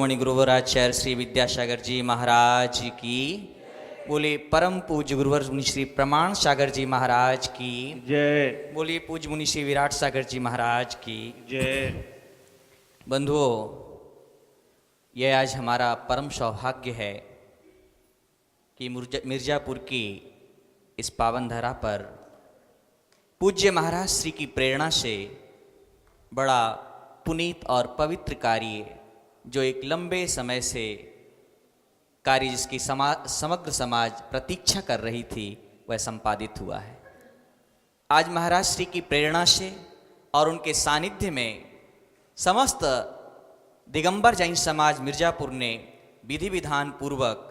लोकमणि गुरुवर आचार्य श्री विद्यासागर जी महाराज की। बोले परम पूज्य गुरुवर मुनि श्री प्रमाण सागर जी महाराज की जय। बोले पूज्य मुनि श्री विराट सागर जी महाराज की जय। बंधुओं, यह आज हमारा परम सौभाग्य है कि मिर्जापुर की इस पावन धरा पर पूज्य महाराज श्री की प्रेरणा से बड़ा पुनीत और पवित्र कार्य, जो एक लंबे समय से कार्य जिसकी समग्र समाज प्रतीक्षा कर रही थी, वह संपादित हुआ है। आज महाराज श्री की प्रेरणा से और उनके सानिध्य में समस्त दिगंबर जैन समाज मिर्जापुर ने विधि विधान पूर्वक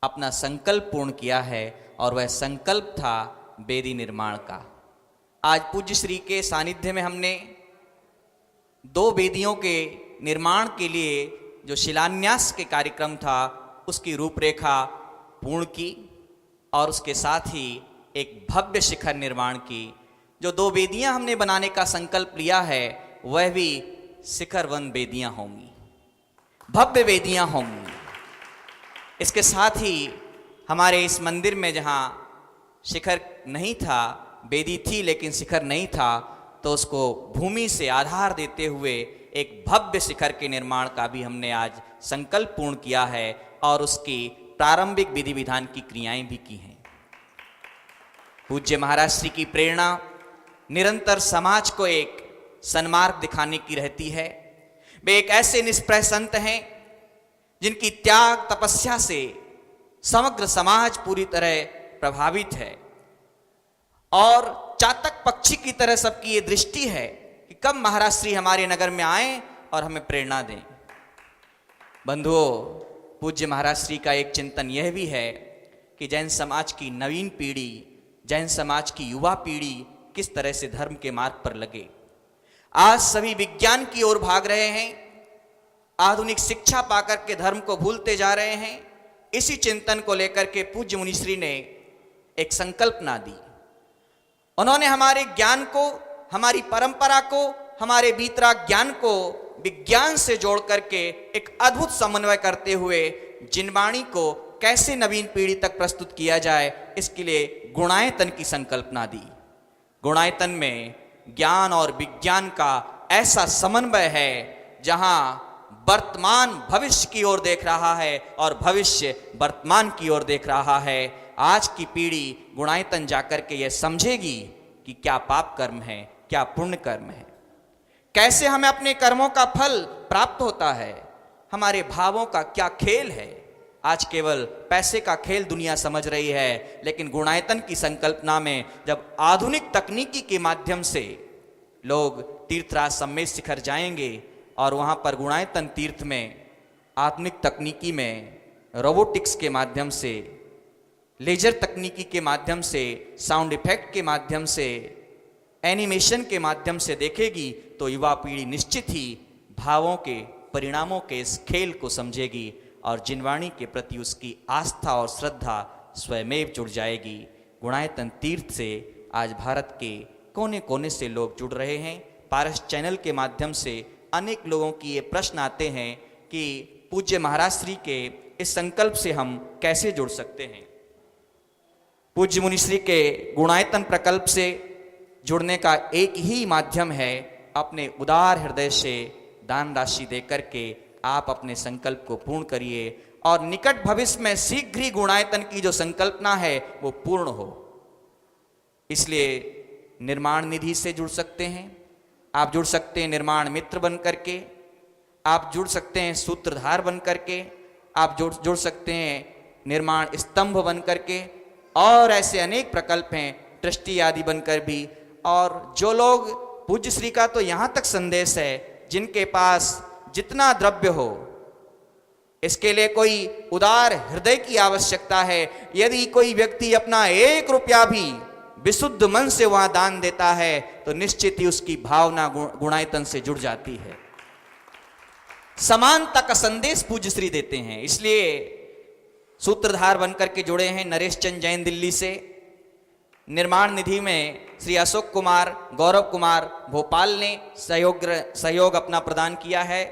अपना संकल्प पूर्ण किया है, और वह संकल्प था वेदी निर्माण का। आज पूज्य श्री के सानिध्य में हमने 2 वेदियों के निर्माण के लिए जो शिलान्यास के कार्यक्रम था, उसकी रूपरेखा पूर्ण की, और उसके साथ ही एक भव्य शिखर निर्माण की। जो 2 वेदियां हमने बनाने का संकल्प लिया है, वह भी शिखरवन वेदियां होंगी, भव्य वेदियां होंगी। इसके साथ ही हमारे इस मंदिर में जहाँ शिखर नहीं था, वेदी थी लेकिन शिखर नहीं था, तो उसको भूमि से आधार देते हुए एक भव्य शिखर के निर्माण का भी हमने आज संकल्प पूर्ण किया है, और उसकी प्रारंभिक विधि विधान की क्रियाएं भी की हैं। पूज्य महाराज श्री की प्रेरणा निरंतर समाज को एक सन्मार्ग दिखाने की रहती है। वे एक ऐसे निष्प्रह संत हैं जिनकी त्याग तपस्या से समग्र समाज पूरी तरह प्रभावित है, और चातक पक्षी की तरह सबकी ये दृष्टि है कि कब महाराज श्री हमारे नगर में आए और हमें प्रेरणा दें। बंधुओं, पूज्य महाराज श्री का एक चिंतन यह भी है कि जैन समाज की नवीन पीढ़ी, जैन समाज की युवा पीढ़ी किस तरह से धर्म के मार्ग पर लगे। आज सभी विज्ञान की ओर भाग रहे हैं, आधुनिक शिक्षा पाकर के धर्म को भूलते जा रहे हैं। इसी चिंतन को लेकर के पूज्य मुनिश्री ने एक संकल्पना दी। उन्होंने हमारे ज्ञान को, हमारी परंपरा को, हमारे बीतरा ज्ञान को विज्ञान से जोड़ करके एक अद्भुत समन्वय करते हुए जिनवाणी को कैसे नवीन पीढ़ी तक प्रस्तुत किया जाए, इसके लिए गुणायतन की संकल्पना दी। गुणायतन में ज्ञान और विज्ञान का ऐसा समन्वय है जहां वर्तमान भविष्य की ओर देख रहा है और भविष्य वर्तमान की ओर देख रहा है। आज की पीढ़ी गुणायतन जाकर के यह समझेगी कि क्या पाप कर्म है, क्या पुण्य कर्म है, कैसे हमें अपने कर्मों का फल प्राप्त होता है, हमारे भावों का क्या खेल है। आज केवल पैसे का खेल दुनिया समझ रही है, लेकिन गुणायतन की संकल्पना में जब आधुनिक तकनीकी के माध्यम से लोग तीर्थराज सम्मेद शिखर जाएंगे और वहाँ पर गुणायतन तीर्थ में आधुनिक तकनीकी में रोबोटिक्स के माध्यम से, लेजर तकनीकी के माध्यम से, साउंड इफेक्ट के माध्यम से, एनिमेशन के माध्यम से देखेगी, तो युवा पीढ़ी निश्चित ही भावों के परिणामों के इस खेल को समझेगी और जिनवाणी के प्रति उसकी आस्था और श्रद्धा स्वयमेव जुड़ जाएगी। गुणायतन तीर्थ से आज भारत के कोने कोने से लोग जुड़ रहे हैं। पारस चैनल के माध्यम से अनेक लोगों की ये प्रश्न आते हैं कि पूज्य महाराज श्री के इस संकल्प से हम कैसे जुड़ सकते हैं। पूज्य मुनिश्री के गुणायतन प्रकल्प से जुड़ने का एक ही माध्यम है, अपने उदार हृदय से दान राशि देकर के आप अपने संकल्प को पूर्ण करिए, और निकट भविष्य में शीघ्र ही गुणायतन की जो संकल्पना है वो पूर्ण हो। इसलिए निर्माण निधि से जुड़ सकते हैं, आप जुड़ सकते हैं निर्माण मित्र बन करके, आप जुड़ सकते हैं सूत्रधार बन करके, आप जुड़ सकते हैं निर्माण स्तंभ बन करके, और ऐसे अनेक प्रकल्प हैं ट्रस्टी आदि बनकर भी। और जो लोग, पूज्य श्री का तो यहाँ तक संदेश है, जिनके पास जितना द्रव्य हो, इसके लिए कोई उदार हृदय की आवश्यकता है। यदि कोई व्यक्ति अपना 1 रुपया भी विशुद्ध मन से वहां दान देता है, तो निश्चित ही उसकी भावना गुणायतन से जुड़ जाती है। समानता का संदेश पूज्य श्री देते हैं। इसलिए सूत्रधार बनकर के जुड़े हैं नरेश चंद जैन दिल्ली से। निर्माण निधि में श्री अशोक कुमार, गौरव कुमार भोपाल ने सहयोग अपना प्रदान किया है।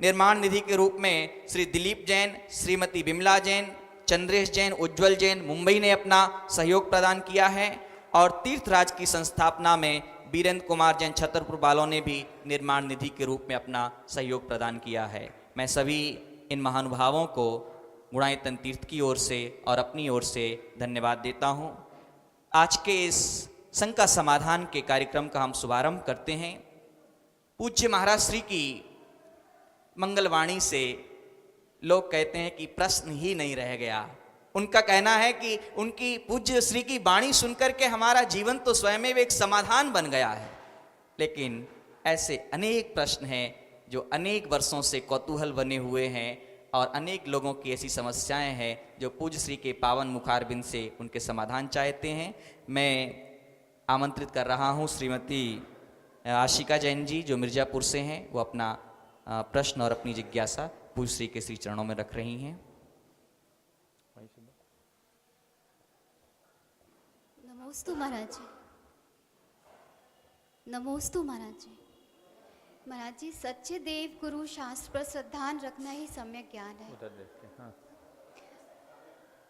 निर्माण निधि के रूप में श्री दिलीप जैन, श्रीमती विमला जैन, चंद्रेश जैन, उज्जवल जैन मुंबई ने अपना सहयोग प्रदान किया है। और तीर्थराज की संस्थापना में वीरेंद्र कुमार जैन छतरपुर वालों ने भी निर्माण निधि के रूप में अपना सहयोग प्रदान किया है। मैं सभी इन महानुभावों को गुणायतन तीर्थ की ओर से और अपनी ओर से धन्यवाद देता हूँ। आज के इस शंका समाधान के कार्यक्रम का हम शुभारंभ करते हैं। पूज्य महाराज श्री की मंगलवाणी से लोग कहते हैं कि प्रश्न ही नहीं रह गया। उनका कहना है कि उनकी पूज्य श्री की वाणी सुनकर के हमारा जीवन तो स्वयं में एक समाधान बन गया है। लेकिन ऐसे अनेक प्रश्न हैं जो अनेक वर्षों से कौतूहल बने हुए हैं और अनेक लोगों की ऐसी समस्याएं हैं जो पूज्य श्री के पावन मुखारबिंद से उनके समाधान चाहते हैं। मैं आमंत्रित कर रहा हूं श्रीमती आशिका जैन जी जो मिर्जापुर से हैं, वो अपना प्रश्न और अपनी जिज्ञासा पूज्य श्री के श्री चरणों में रख रही हैं। नमोस्तु महाराज जी। नमोस्तु महाराज जी। महाराज जी, सच्चे देव गुरु शास्त्र पर श्रद्धान रखना ही सम्यक ज्ञान है। उधर देखते हैं। हाँ।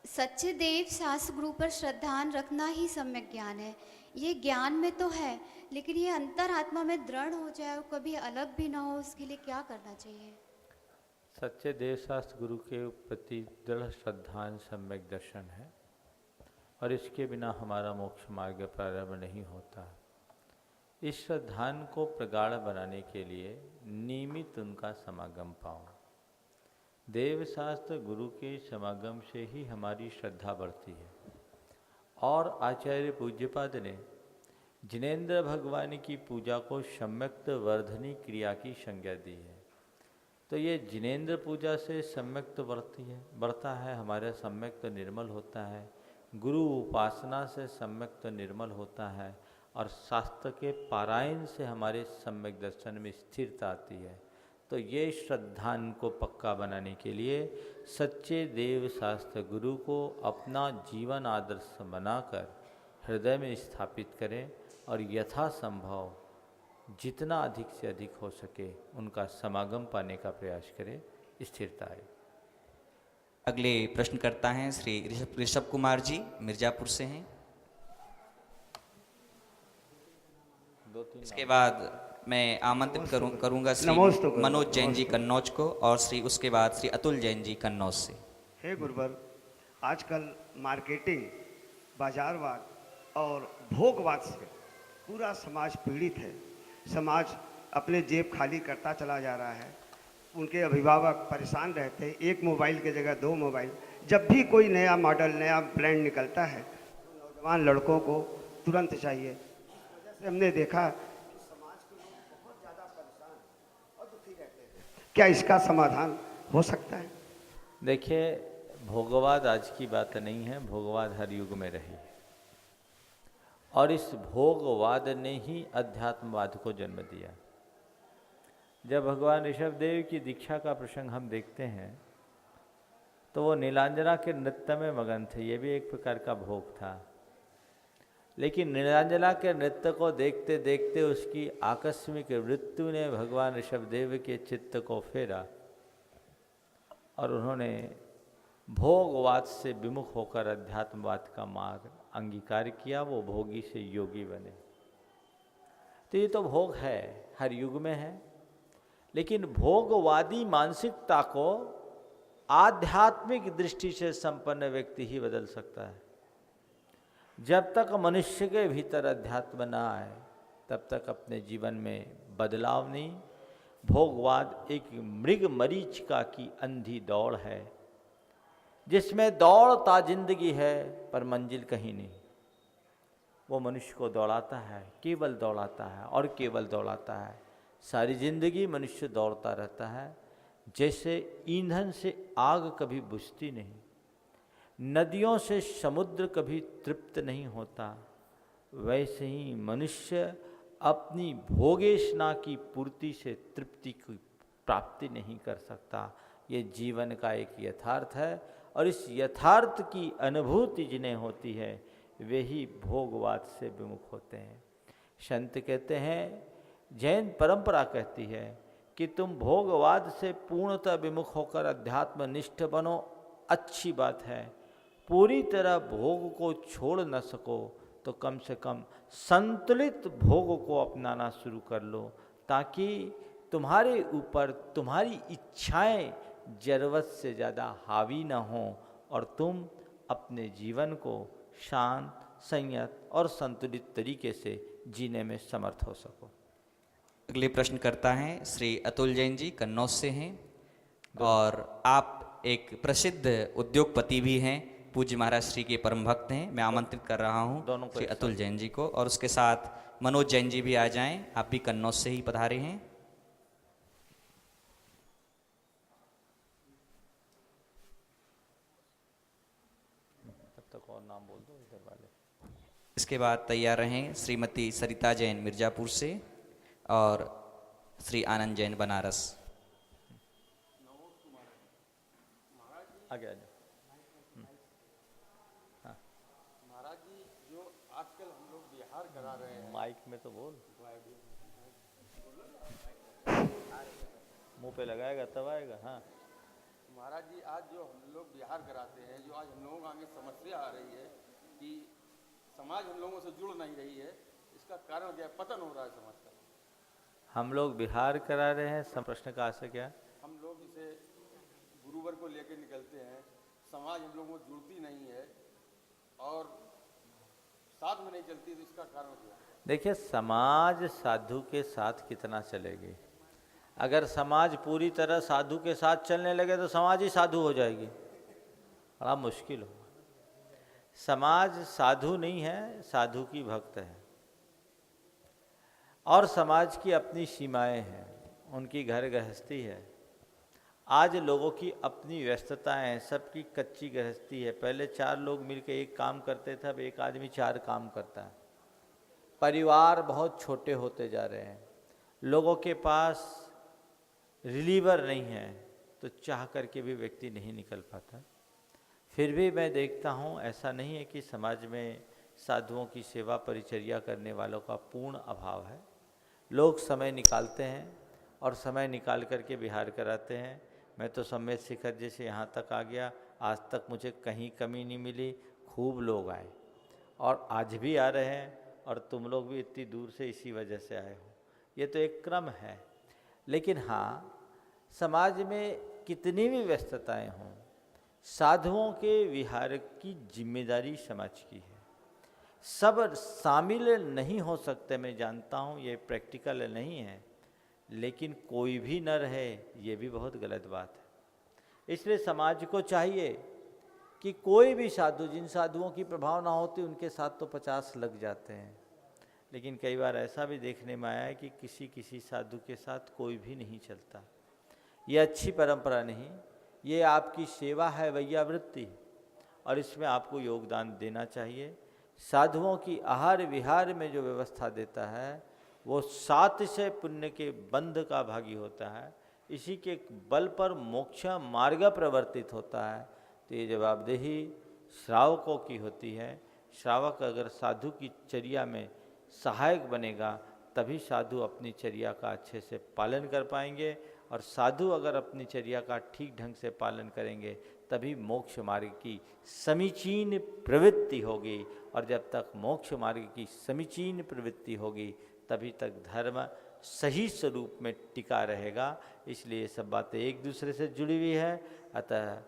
सच्चे देव शास्त्र गुरु पर श्रद्धान रखना ही सम्यक ज्ञान है। ये ज्ञान में तो है, लेकिन ये अंतरात्मा में दृढ़ हो जाए और कभी अलग भी ना हो, उसके लिए क्या करना चाहिए? सच्चे देव शास्त्र गुरु के प्रति दृढ़ श्रद्धान सम्यक दर्शन है और इसके बिना हमारा मोक्ष मार्ग प्रारंभ नहीं होता। इस श्रद्धान को प्रगाढ़ बनाने के लिए नियमित उनका समागम पाओ। देव शास्त्र गुरु के समागम से ही हमारी श्रद्धा बढ़ती है। और आचार्य पूज्यपाद ने जिनेन्द्र भगवान की पूजा को सम्यक्त वर्धनी क्रिया की संज्ञा दी है। तो ये जिनेन्द्र पूजा से सम्यक्त बढ़ता है, हमारा सम्यक्त निर्मल होता है। गुरु उपासना से सम्यक्त निर्मल होता है और शास्त्र के पारायण से हमारे सम्यक दर्शन में स्थिरता आती है। तो ये श्रद्धान को पक्का बनाने के लिए सच्चे देव शास्त्र गुरु को अपना जीवन आदर्श बनाकर हृदय में स्थापित करें और यथासंभव जितना अधिक से अधिक हो सके उनका समागम पाने का प्रयास करें, स्थिरता आए। अगले प्रश्न करता हैं श्री ऋषभ कुमार जी, मिर्जापुर से हैं। इसके बाद मैं आमंत्रित करूंगा श्री मनोज जैन जी कन्नौज को और उसके बाद श्री अतुल जैन जी कन्नौज से। हे गुरुवर, आजकल मार्केटिंग, बाजारवाद और भोगवाद से पूरा समाज पीड़ित है। समाज अपने जेब खाली करता चला जा रहा है। उनके अभिभावक परेशान रहते हैं। एक मोबाइल की जगह 2 मोबाइल। जब भी कोई नया मॉडल, नया ब्रांड निकलता है तो नौजवान लड़कों को तुरंत चाहिए। जैसे हमने देखा कि समाज के लोग बहुत ज़्यादा परेशान और दुखी रहते हैं। क्या इसका समाधान हो सकता है? देखिए, भोगवाद आज की बात नहीं है, भोगवाद हर युग में रही है और इस भोगवाद ने ही अध्यात्मवाद को जन्म दिया। जब भगवान ऋषभ देव की दीक्षा का प्रसंग हम देखते हैं तो वो नीलांजना के नृत्य में मगन थे। ये भी एक प्रकार का भोग था। लेकिन नीलांजना के नृत्य को देखते देखते उसकी आकस्मिक मृत्यु ने भगवान ऋषभ देव के चित्त को फेरा और उन्होंने भोगवाद से विमुख होकर अध्यात्मवाद का मार्ग अंगीकार किया। वो भोगी से योगी बने। तो ये तो भोग है, हर युग में है। लेकिन भोगवादी मानसिकता को आध्यात्मिक दृष्टि से संपन्न व्यक्ति ही बदल सकता है। जब तक मनुष्य के भीतर अध्यात्म न आए तब तक अपने जीवन में बदलाव नहीं। भोगवाद एक मृग मरीचिका की अंधी दौड़ है जिसमें दौड़ता जिंदगी है पर मंजिल कहीं नहीं। वो मनुष्य को दौड़ाता है, केवल दौड़ाता है और केवल दौड़ाता है। सारी जिंदगी मनुष्य दौड़ता रहता है। जैसे ईंधन से आग कभी बुझती नहीं, नदियों से समुद्र कभी तृप्त नहीं होता, वैसे ही मनुष्य अपनी भोगेशना की पूर्ति से तृप्ति की प्राप्ति नहीं कर सकता। ये जीवन का एक यथार्थ है और इस यथार्थ की अनुभूति जिन्हें होती है वे ही भोगवाद से विमुख होते हैं। संत कहते हैं, जैन परंपरा कहती है कि तुम भोगवाद से पूर्णतः विमुख होकर अध्यात्मनिष्ठ बनो, अच्छी बात है। पूरी तरह भोग को छोड़ न सको तो कम से कम संतुलित भोग को अपनाना शुरू कर लो, ताकि तुम्हारे ऊपर तुम्हारी इच्छाएं जरूरत से ज़्यादा हावी न हों और तुम अपने जीवन को शांत, संयत और संतुलित तरीके से जीने में समर्थ हो सको। अगले प्रश्न करता है श्री अतुल जैन जी, कन्नौज से हैं और आप एक प्रसिद्ध उद्योगपति भी हैं, पूज्य महाराज श्री के परम भक्त हैं। मैं आमंत्रित कर रहा हूं श्री अतुल जैन जी को, और उसके साथ मनोज जैन जी भी आ जाएं, आप भी कन्नौज से ही पधारे हैं। तब तक और नाम बोल दो इधर वाले। इसके बाद तैयार रहें श्रीमती सरिता जैन मिर्जापुर से और श्री आनंद जैन बनारस। आगे आ जाओ। महाराज जी, जो आजकल हम लोग बिहार करा रहे हैं, माइक में तो बोल, मुंह पे लगाएगा तब आएगा। हाँ महाराज जी, आज जो हम लोग बिहार कराते हैं, जो आज हम लोगों को आगे समस्या आ रही है कि समाज हम लोगों से जुड़ नहीं रही है, इसका कारण क्या है? पतन हो रहा है समाज का। हम लोग बिहार करा रहे हैं, प्रश्न का आशय क्या है? हम लोग इसे गुरुवर को लेकर निकलते हैं, समाज हम लोगों को जुड़ती नहीं है और साथ में नहीं चलती, तो इसका कारण क्या है? देखिए, समाज साधु के साथ कितना चलेगी? अगर समाज पूरी तरह साधु के साथ चलने लगे तो समाज ही साधु हो जाएगी, बड़ा मुश्किल होगा। समाज साधु नहीं है, साधु की भक्त है, और समाज की अपनी सीमाएं हैं, उनकी घर गृहस्थी है। आज लोगों की अपनी व्यस्तताएं हैं, सबकी कच्ची गृहस्थी है। पहले 4 लोग मिलकर एक काम करते थे, अब एक आदमी 4 काम करता है। परिवार बहुत छोटे होते जा रहे हैं, लोगों के पास रिलीवर नहीं है, तो चाह करके भी व्यक्ति नहीं निकल पाता। फिर भी मैं देखता हूँ ऐसा नहीं है कि समाज में साधुओं की सेवा परिचर्या करने वालों का पूर्ण अभाव है। लोग समय निकालते हैं और समय निकाल करके बिहार कराते हैं। मैं तो सम्मेद शिखर जी से यहाँ तक आ गया, आज तक मुझे कहीं कमी नहीं मिली, खूब लोग आए और आज भी आ रहे हैं, और तुम लोग भी इतनी दूर से इसी वजह से आए हो। ये तो एक क्रम है। लेकिन हाँ, समाज में कितनी भी व्यस्तताएं हों, साधुओं के विहार की जिम्मेदारी समाज की है। सब शामिल नहीं हो सकते, मैं जानता हूँ ये प्रैक्टिकल नहीं है, लेकिन कोई भी न रहे ये भी बहुत गलत बात है। इसलिए समाज को चाहिए कि कोई भी साधु, जिन साधुओं की प्रभाव ना होती उनके साथ तो 50 लग जाते हैं, लेकिन कई बार ऐसा भी देखने में आया है कि किसी किसी साधु के साथ कोई भी नहीं चलता। ये अच्छी परंपरा नहीं, ये आपकी सेवा है, वैयावृत्ति, और इसमें आपको योगदान देना चाहिए। साधुओं की आहार विहार में जो व्यवस्था देता है वो 7 से पुण्य के बंध का भागी होता है, इसी के बल पर मोक्ष मार्ग प्रवर्तित होता है। तो ये जवाबदेही श्रावकों की होती है। श्रावक अगर साधु की चर्या में सहायक बनेगा तभी साधु अपनी चर्या का अच्छे से पालन कर पाएंगे, और साधु अगर अपनी चर्या का ठीक ढंग से पालन करेंगे तभी मोक्ष मार्ग की समीचीन प्रवृत्ति होगी, और जब तक मोक्ष मार्ग की समीचीन प्रवृत्ति होगी तभी तक धर्म सही स्वरूप में टिका रहेगा। इसलिए सब बातें एक दूसरे से जुड़ी हुई है। अतः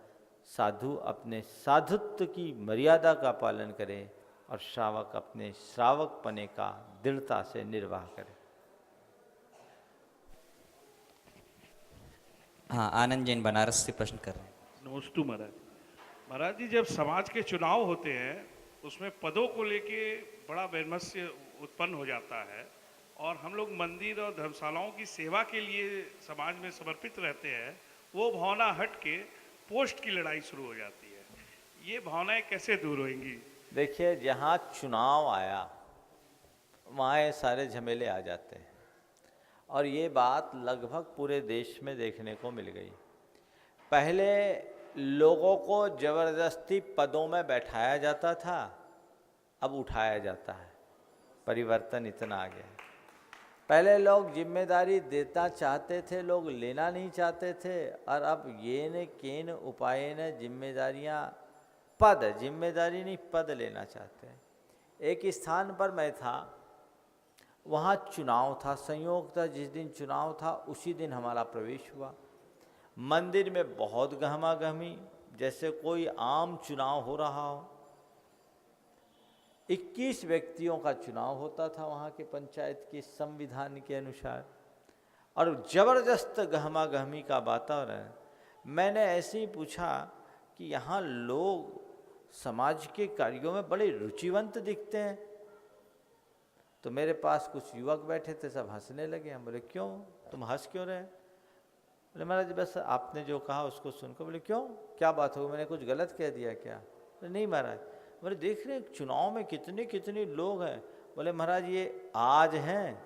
साधु अपने साधुत्व की मर्यादा का पालन करे और श्रावक अपने श्रावक पने का दृढ़ता से निर्वाह करे। हाँ, आनंद जैन बनारस से प्रश्न कर रहे हैं। नमस्ते महाराज। महाराज जी, जब समाज के चुनाव होते हैं उसमें पदों को लेके बड़ा वैमनस्य उत्पन्न हो जाता है, और हम लोग मंदिर और धर्मशालाओं की सेवा के लिए समाज में समर्पित रहते हैं। वो भावना हट के पोस्ट की लड़ाई शुरू हो जाती है। ये भावनाएं कैसे दूर होंगी? देखिए, जहाँ चुनाव आया वहाँ ये सारे झमेले आ जाते हैं, और ये बात लगभग पूरे देश में देखने को मिल गई। पहले लोगों को जबरदस्ती पदों में बैठाया जाता था, अब उठाया जाता है। परिवर्तन इतना आ गया है। पहले लोग जिम्मेदारी देना चाहते थे, लोग लेना नहीं चाहते थे, और अब ये न केन उपाय न जिम्मेदारियां पद, जिम्मेदारी नहीं पद लेना चाहते हैं। एक स्थान पर मैं था, वहाँ चुनाव था, संयोग था, जिस दिन चुनाव था उसी दिन हमारा प्रवेश हुआ। मंदिर में बहुत गहमा गहमी, जैसे कोई आम चुनाव हो रहा हो। 21 व्यक्तियों का चुनाव होता था वहाँ के पंचायत के संविधान के अनुसार, और जबरदस्त गहमा गहमी का वातावरण। मैंने ऐसे ही पूछा कि यहाँ लोग समाज के कार्यों में बड़े रुचिवंत दिखते हैं। तो मेरे पास कुछ युवक बैठे थे, सब हंसने लगे। हम बोले क्यों, तुम हंस क्यों रहे? बोले महाराज बस आपने जो कहा उसको सुनकर। बोले क्यों, क्या बात हो, मैंने कुछ गलत कह दिया क्या? बोले नहीं महाराज। बोले देख रहे चुनाव में कितने कितने लोग हैं। बोले महाराज ये आज हैं,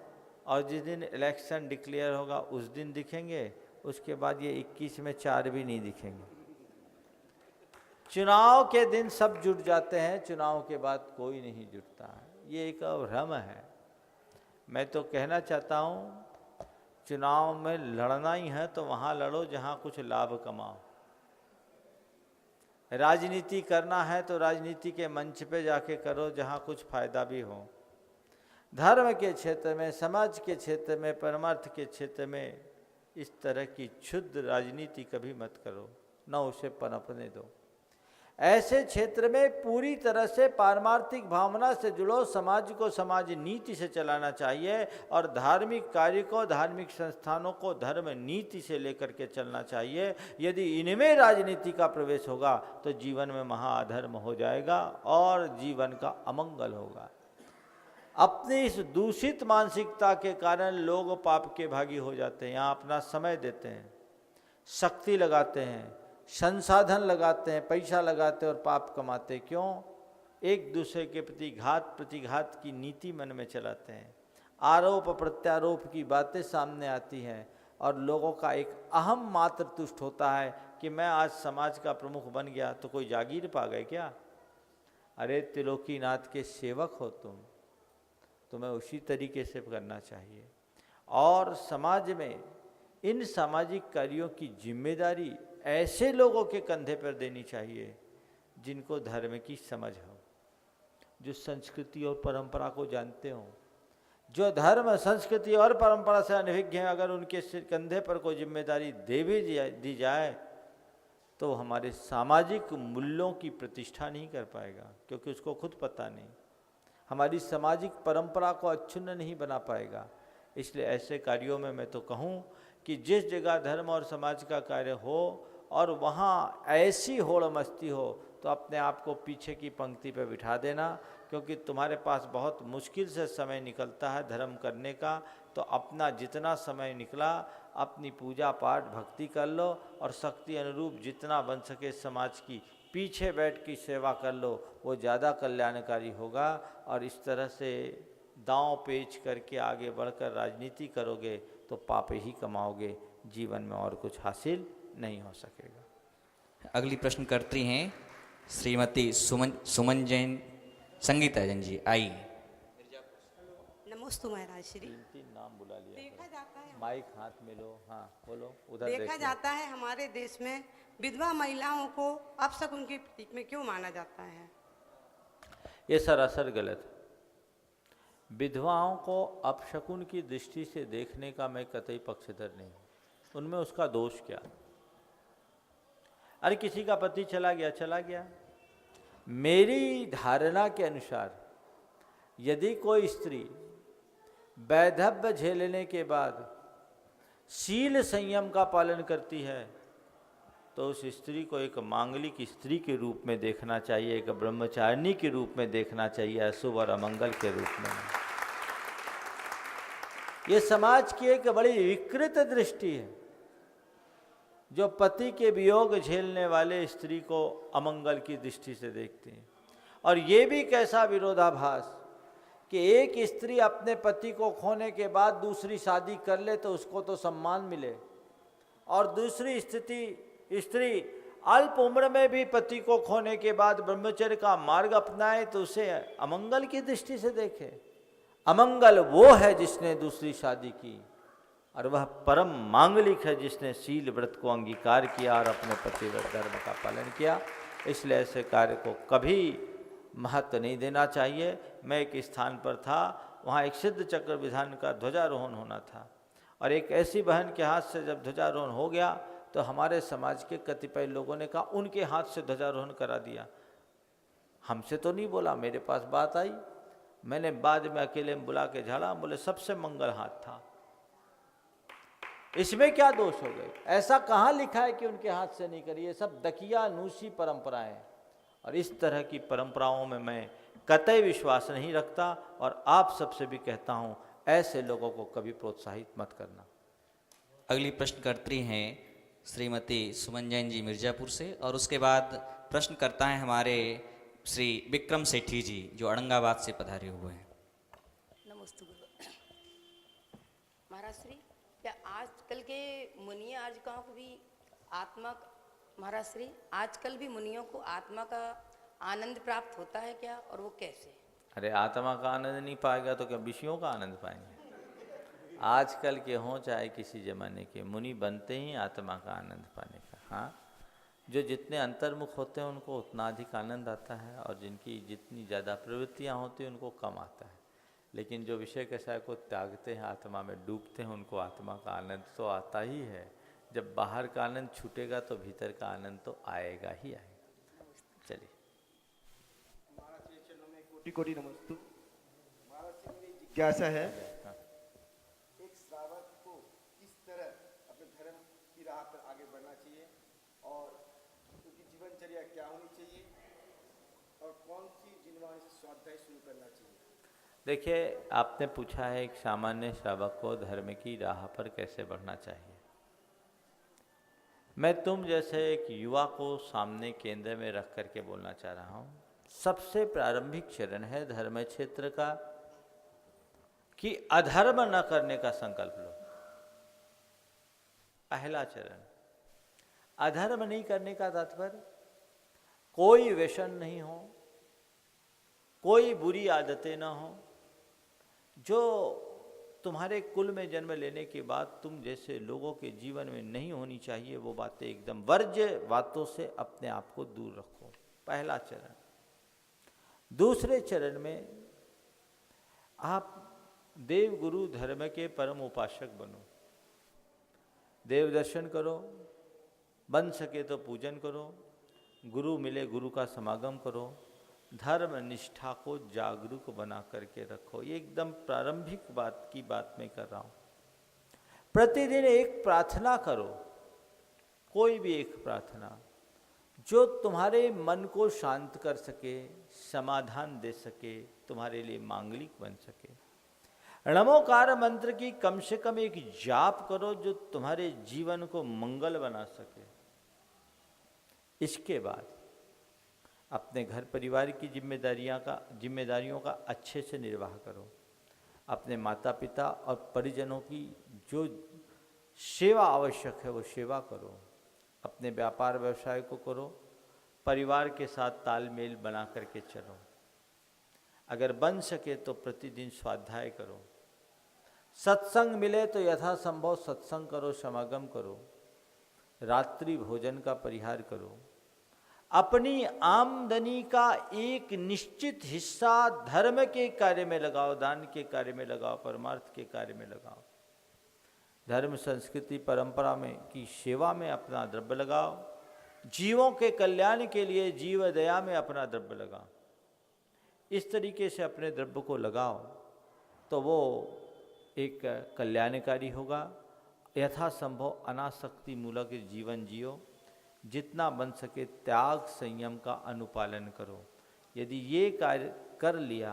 और जिस दिन इलेक्शन डिक्लेयर होगा उस दिन दिखेंगे, उसके बाद ये 21 में 4 भी नहीं दिखेंगे। चुनाव के दिन सब जुट जाते हैं, चुनाव के बाद कोई नहीं जुटता है। ये एक भ्रम है। मैं तो कहना चाहता हूँ, चुनाव में लड़ना ही है तो वहाँ लड़ो जहाँ कुछ लाभ कमाओ। राजनीति करना है तो राजनीति के मंच पे जाके करो जहाँ कुछ फायदा भी हो। धर्म के क्षेत्र में, समाज के क्षेत्र में, परमार्थ के क्षेत्र में इस तरह की क्षुद्र राजनीति कभी मत करो, न उसे पनपने दो। ऐसे क्षेत्र में पूरी तरह से पारमार्थिक भावना से जुड़ो। समाज को समाज नीति से चलाना चाहिए, और धार्मिक कार्य को, धार्मिक संस्थानों को धर्म नीति से लेकर के चलना चाहिए। यदि इनमें राजनीति का प्रवेश होगा तो जीवन में महाअधर्म हो जाएगा और जीवन का अमंगल होगा। अपनी इस दूषित मानसिकता के कारण लोग पाप के भागी हो जाते हैं। यहाँ अपना समय देते हैं, शक्ति लगाते हैं, संसाधन लगाते हैं, पैसा लगाते हैं और पाप कमाते। क्यों? एक दूसरे के प्रति घात प्रतिघात की नीति मन में चलाते हैं। आरोप प्रत्यारोप की बातें सामने आती हैं, और लोगों का एक अहम मात्र तुष्ट होता है कि मैं आज समाज का प्रमुख बन गया तो कोई जागीर पा गए क्या? अरे त्रिलोकीनाथ के सेवक हो तुम, तुम्हें उसी तरीके से करना चाहिए। और समाज में इन सामाजिक कार्यों की जिम्मेदारी ऐसे लोगों के कंधे पर देनी चाहिए जिनको धर्म की समझ हो, जो संस्कृति और परंपरा को जानते हों, जो धर्म, संस्कृति और परंपरा से अनभिज्ञ हैं। अगर उनके कंधे पर कोई जिम्मेदारी दी जाए तो हमारे सामाजिक मूल्यों की प्रतिष्ठा नहीं कर पाएगा, क्योंकि उसको खुद पता नहीं। हमारी सामाजिक परंपरा को अक्षुण्ण नहीं बना पाएगा। इसलिए ऐसे कार्यों में मैं तो कहूँ कि जिस जगह धर्म और समाज का कार्य हो और वहाँ ऐसी होड़ मस्ती हो तो अपने आप को पीछे की पंक्ति पर बिठा देना, क्योंकि तुम्हारे पास बहुत मुश्किल से समय निकलता है धर्म करने का। तो अपना जितना समय निकला अपनी पूजा पाठ भक्ति कर लो, और शक्ति अनुरूप जितना बन सके समाज की पीछे बैठ की सेवा कर लो, वो ज़्यादा कल्याणकारी होगा। और इस तरह से दांव पेच करके आगे बढ़कर राजनीति करोगे तो पाप ही कमाओगे, जीवन में और कुछ हासिल नहीं हो सकेगा। अगली प्रश्नकर्त्री हैं श्रीमती सुमन जैन, संगीता जैन जी। आई नमोस्तु महाराज श्री। तीन नाम बुला लिया। देखा जाता है, माइक हाथ में लो। हाँ बोलो, उधर देखा जाता है हमारे देश में विधवा महिलाओं को अपशकुन के प्रतीक में क्यों माना जाता है? ये सरासर गलत है। विधवाओं को अपशकुन की दृष्टि से देखने का मैं कतई पक्षधर नहीं। उनमें उसका दोष क्या? अरे किसी का पति चला गया। मेरी धारणा के अनुसार यदि कोई स्त्री वैधव्य झेलने के बाद शील संयम का पालन करती है तो उस स्त्री को एक मांगलिक स्त्री के रूप में देखना चाहिए, एक ब्रह्मचारिणी के रूप में देखना चाहिए, अशुभ और अमंगल के रूप में। ये समाज की एक बड़ी विकृत दृष्टि है, जो पति के वियोग झेलने वाले स्त्री को अमंगल की दृष्टि से देखती है। और ये भी कैसा विरोधाभास कि एक स्त्री अपने पति को खोने के बाद दूसरी शादी कर ले तो उसको तो सम्मान मिले, और दूसरी स्त्री अल्प उम्र में भी पति को खोने के बाद ब्रह्मचर्य का मार्ग अपनाए तो उसे अमंगल की दृष्टि से देखे। अमंगल वो है जिसने दूसरी शादी की, और वह परम मांगलिक है जिसने शील व्रत को अंगीकार किया और अपने पतिव्रत धर्म का पालन किया। इसलिए ऐसे कार्य को कभी महत्व नहीं देना चाहिए। मैं एक स्थान पर था, वहाँ एक सिद्ध चक्र विधान का ध्वजारोहण होना था, और एक ऐसी बहन के हाथ से जब ध्वजारोहण हो गया तो हमारे समाज के कतिपय लोगों ने कहा उनके हाथ से ध्वजारोहण करा दिया। हमसे तो नहीं बोला, मेरे पास बात आई, मैंने बाद में अकेले में बुला के झाड़ा, बोले सबसे मंगल हाथ था, इसमें क्या दोष हो गए? ऐसा कहाँ लिखा है कि उनके हाथ से नहीं करी? ये सब दकियानूसी परंपराएं हैं, और इस तरह की परंपराओं में मैं कतई विश्वास नहीं रखता, और आप सबसे भी कहता हूं ऐसे लोगों को कभी प्रोत्साहित मत करना। अगली प्रश्नकर्त्री हैं श्रीमती सुमन जैन जी मिर्जापुर से, और उसके बाद प्रश्न करता है हमारे श्री विक्रम सेठी जी जो औरंगाबाद से पधारे हुए हैं। नमस्ते गुरु महाराज श्री, क्या आजकल के मुनि आर्जकों को भी आत्मा, महाराज श्री आजकल भी मुनियों को आत्मा का आनंद प्राप्त होता है क्या, और वो कैसे? अरे आत्मा का आनंद नहीं पाएगा तो क्या विषयों का आनंद पाएंगे? आजकल के हों चाहे किसी जमाने के, मुनि बनते ही आत्मा का आनंद पाने का। हाँ, जो जितने अंतर्मुख होते हैं उनको उतना अधिक आनंद आता है, और जिनकी जितनी ज़्यादा प्रवृत्तियाँ होती हैं उनको कम आता है। लेकिन जो विषय कषाय को त्यागते हैं, आत्मा में डूबते हैं, उनको आत्मा का आनंद तो आता ही है। जब बाहर का आनंद छूटेगा तो भीतर का आनंद तो आएगा ही आएगा। चलिए। कोटि कोटि नमस्तु। जिज्ञासा है, एक श्रावक को किस तरह अपने धर्म की राह पर आगे बढ़ना चाहिए, और उनकी जीवनचर्या क्या होनी चाहिए, और कौन सी जिनवाणी से स्वाध्याय शुरू करना चाहिए? देखिए, आपने पूछा है एक सामान्य श्रावक को धर्म की राह पर कैसे बढ़ना चाहिए। मैं तुम जैसे एक युवा को सामने केंद्र में रख करके बोलना चाह रहा हूँ। सबसे प्रारंभिक चरण है धर्म क्षेत्र का कि अधर्म न करने का संकल्प लो। पहला चरण, अधर्म नहीं करने का तात्पर्य कोई व्यसन नहीं हो, कोई बुरी आदतें ना हो, जो तुम्हारे कुल में जन्म लेने के बाद तुम जैसे लोगों के जीवन में नहीं होनी चाहिए, वो बातें एकदम वर्ज्य बातों से अपने आप को दूर रखो। पहला चरण। दूसरे चरण में आप देव गुरु धर्म के परम उपासक बनो। देव दर्शन करो, बन सके तो पूजन करो, गुरु मिले गुरु का समागम करो, धर्म निष्ठा को जागरूक बना करके रखो। ये एकदम प्रारंभिक बात की बात मैं कर रहा हूँ। प्रतिदिन एक प्रार्थना करो, कोई भी एक प्रार्थना जो तुम्हारे मन को शांत कर सके, समाधान दे सके, तुम्हारे लिए मांगलिक बन सके। नमोकार मंत्र की कम से कम एक जाप करो जो तुम्हारे जीवन को मंगल बना सके। इसके बाद अपने घर परिवार की जिम्मेदारियों का अच्छे से निर्वाह करो। अपने माता पिता और परिजनों की जो सेवा आवश्यक है वो सेवा करो। अपने व्यापार व्यवसाय को करो, परिवार के साथ तालमेल बना करके चलो। अगर बन सके तो प्रतिदिन स्वाध्याय करो। सत्संग मिले तो यथासंभव सत्संग करो, समागम करो। रात्रि भोजन का परिहार करो। अपनी आमदनी का एक निश्चित हिस्सा धर्म के कार्य में लगाओ, दान के कार्य में लगाओ, परमार्थ के कार्य में लगाओ। धर्म संस्कृति परंपरा में की सेवा में अपना द्रव्य लगाओ। जीवों के कल्याण के लिए जीव दया में अपना द्रव्य लगाओ। इस तरीके से अपने द्रव्य को लगाओ तो वो एक कल्याणकारी होगा। यथासंभव अनासक्ति मूलक जीवन जियो। जितना बन सके त्याग संयम का अनुपालन करो। यदि ये कार्य कर लिया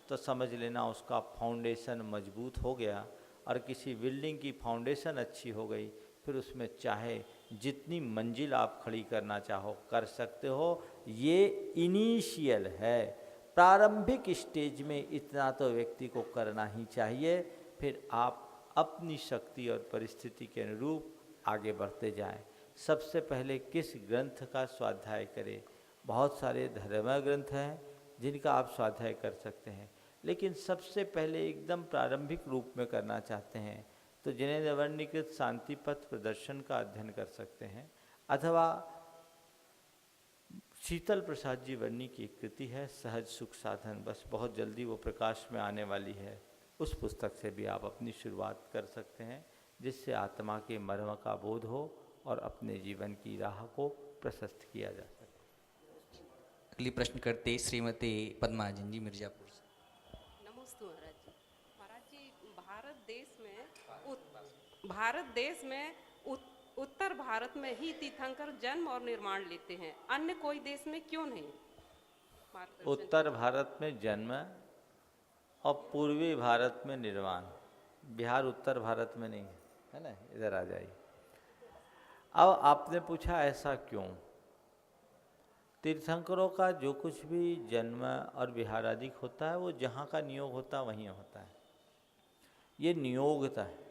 तो समझ लेना उसका फाउंडेशन मजबूत हो गया, और किसी बिल्डिंग की फाउंडेशन अच्छी हो गई, फिर उसमें चाहे जितनी मंजिल आप खड़ी करना चाहो कर सकते हो। ये इनिशियल है, प्रारंभिक स्टेज में इतना तो व्यक्ति को करना ही चाहिए। फिर आप अपनी शक्ति और परिस्थिति के अनुरूप आगे बढ़ते जाएं। सबसे पहले किस ग्रंथ का स्वाध्याय करें? बहुत सारे धर्म ग्रंथ हैं जिनका आप स्वाध्याय कर सकते हैं, लेकिन सबसे पहले एकदम प्रारंभिक रूप में करना चाहते हैं तो जिनेन्द्र वर्णीकृत शांति पथ प्रदर्शन का अध्ययन कर सकते हैं, अथवा शीतल प्रसाद जी वर्णी की एक कृति है सहज सुख साधन, बस बहुत जल्दी वो प्रकाश में आने वाली है, उस पुस्तक से भी आप अपनी शुरुआत कर सकते हैं, जिससे आत्मा के मर्म का बोध हो और अपने जीवन की राह को प्रशस्त किया जा सके। अगली प्रश्न करते श्रीमती पद्मा जी मिर्जापुर से। नमस्ते महाराज जी भारत देश में उत्तर भारत में ही तीर्थंकर जन्म और निर्माण लेते हैं, अन्य कोई देश में क्यों नहीं? उत्तर भारत में जन्म और पूर्वी भारत में निर्वाण, बिहार उत्तर भारत में नहीं है ना, इधर आ जाइए। अब आपने पूछा ऐसा क्यों? तीर्थंकरों का जो कुछ भी जन्म और विहाराधिक होता है वो जहाँ का नियोग होता है वहीं होता है, ये नियोगता है।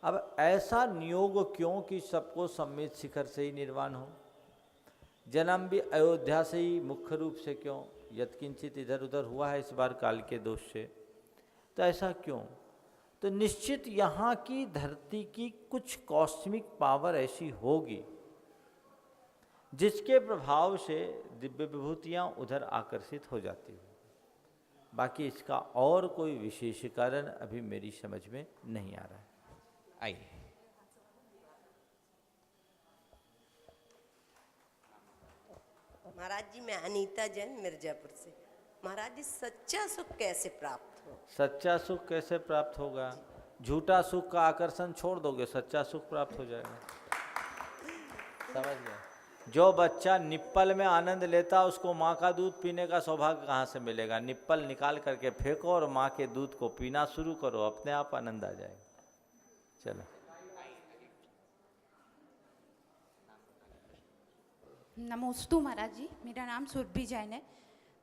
अब ऐसा नियोग क्यों कि सबको सम्मित शिखर से ही निर्वाण हो? जन्म भी अयोध्या से ही मुख्य रूप से क्यों? यत्किंचित इधर उधर हुआ है इस बार काल के दोष से, तो ऐसा क्यों? तो निश्चित यहाँ की धरती की कुछ कॉस्मिक पावर ऐसी होगी जिसके प्रभाव से दिव्य विभूतियाँ उधर आकर्षित हो जाती हो। बाकी इसका और कोई विशेष कारण अभी मेरी समझ में नहीं आ रहा है। आइए। महाराज जी मैं अनीता जैन मिर्जापुर से। महाराज जी सच्चा सुख कैसे प्राप्त हो? सच्चा सुख कैसे प्राप्त होगा? झूठा सुख का आकर्षण छोड़ दोगे, सच्चा सुख प्राप्त हो जाएगा। समझ गए? जो बच्चा निप्पल में आनंद लेता उसको माँ का दूध पीने का सौभाग्य कहाँ से मिलेगा? निप्पल निकाल करके फेंको और माँ के दूध को पीना शुरू करो, अपने आप आनंद आ जाएगा। चलो। नमोस्तु महाराज जी, मेरा नाम सुरभि जैन है।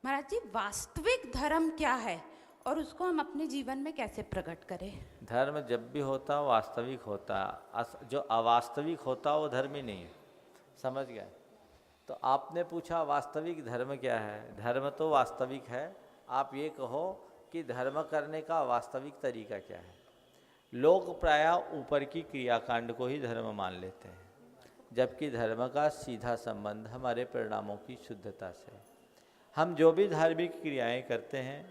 महाराज जी वास्तविक धर्म क्या है और उसको हम अपने जीवन में कैसे प्रकट करें? धर्म जब भी होता वास्तविक होता, जो अवास्तविक होता वो धर्म ही नहीं है। समझ गए? तो आपने पूछा वास्तविक धर्म क्या है? धर्म तो वास्तविक है। आप ये कहो कि धर्म करने का वास्तविक तरीका क्या है? लोग प्रायः ऊपर की क्रियाकांड को ही धर्म मान लेते हैं, जबकि धर्म का सीधा संबंध हमारे परिणामों की शुद्धता से। हम जो भी धार्मिक क्रियाएं करते हैं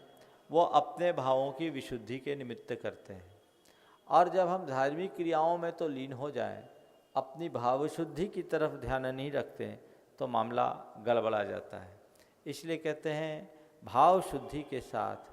वो अपने भावों की विशुद्धि के निमित्त करते हैं, और जब हम धार्मिक क्रियाओं में तो लीन हो जाएं, अपनी भाव शुद्धि की तरफ ध्यान नहीं रखते हैं, तो मामला गड़बड़ा जाता है। इसलिए कहते हैं भाव शुद्धि के साथ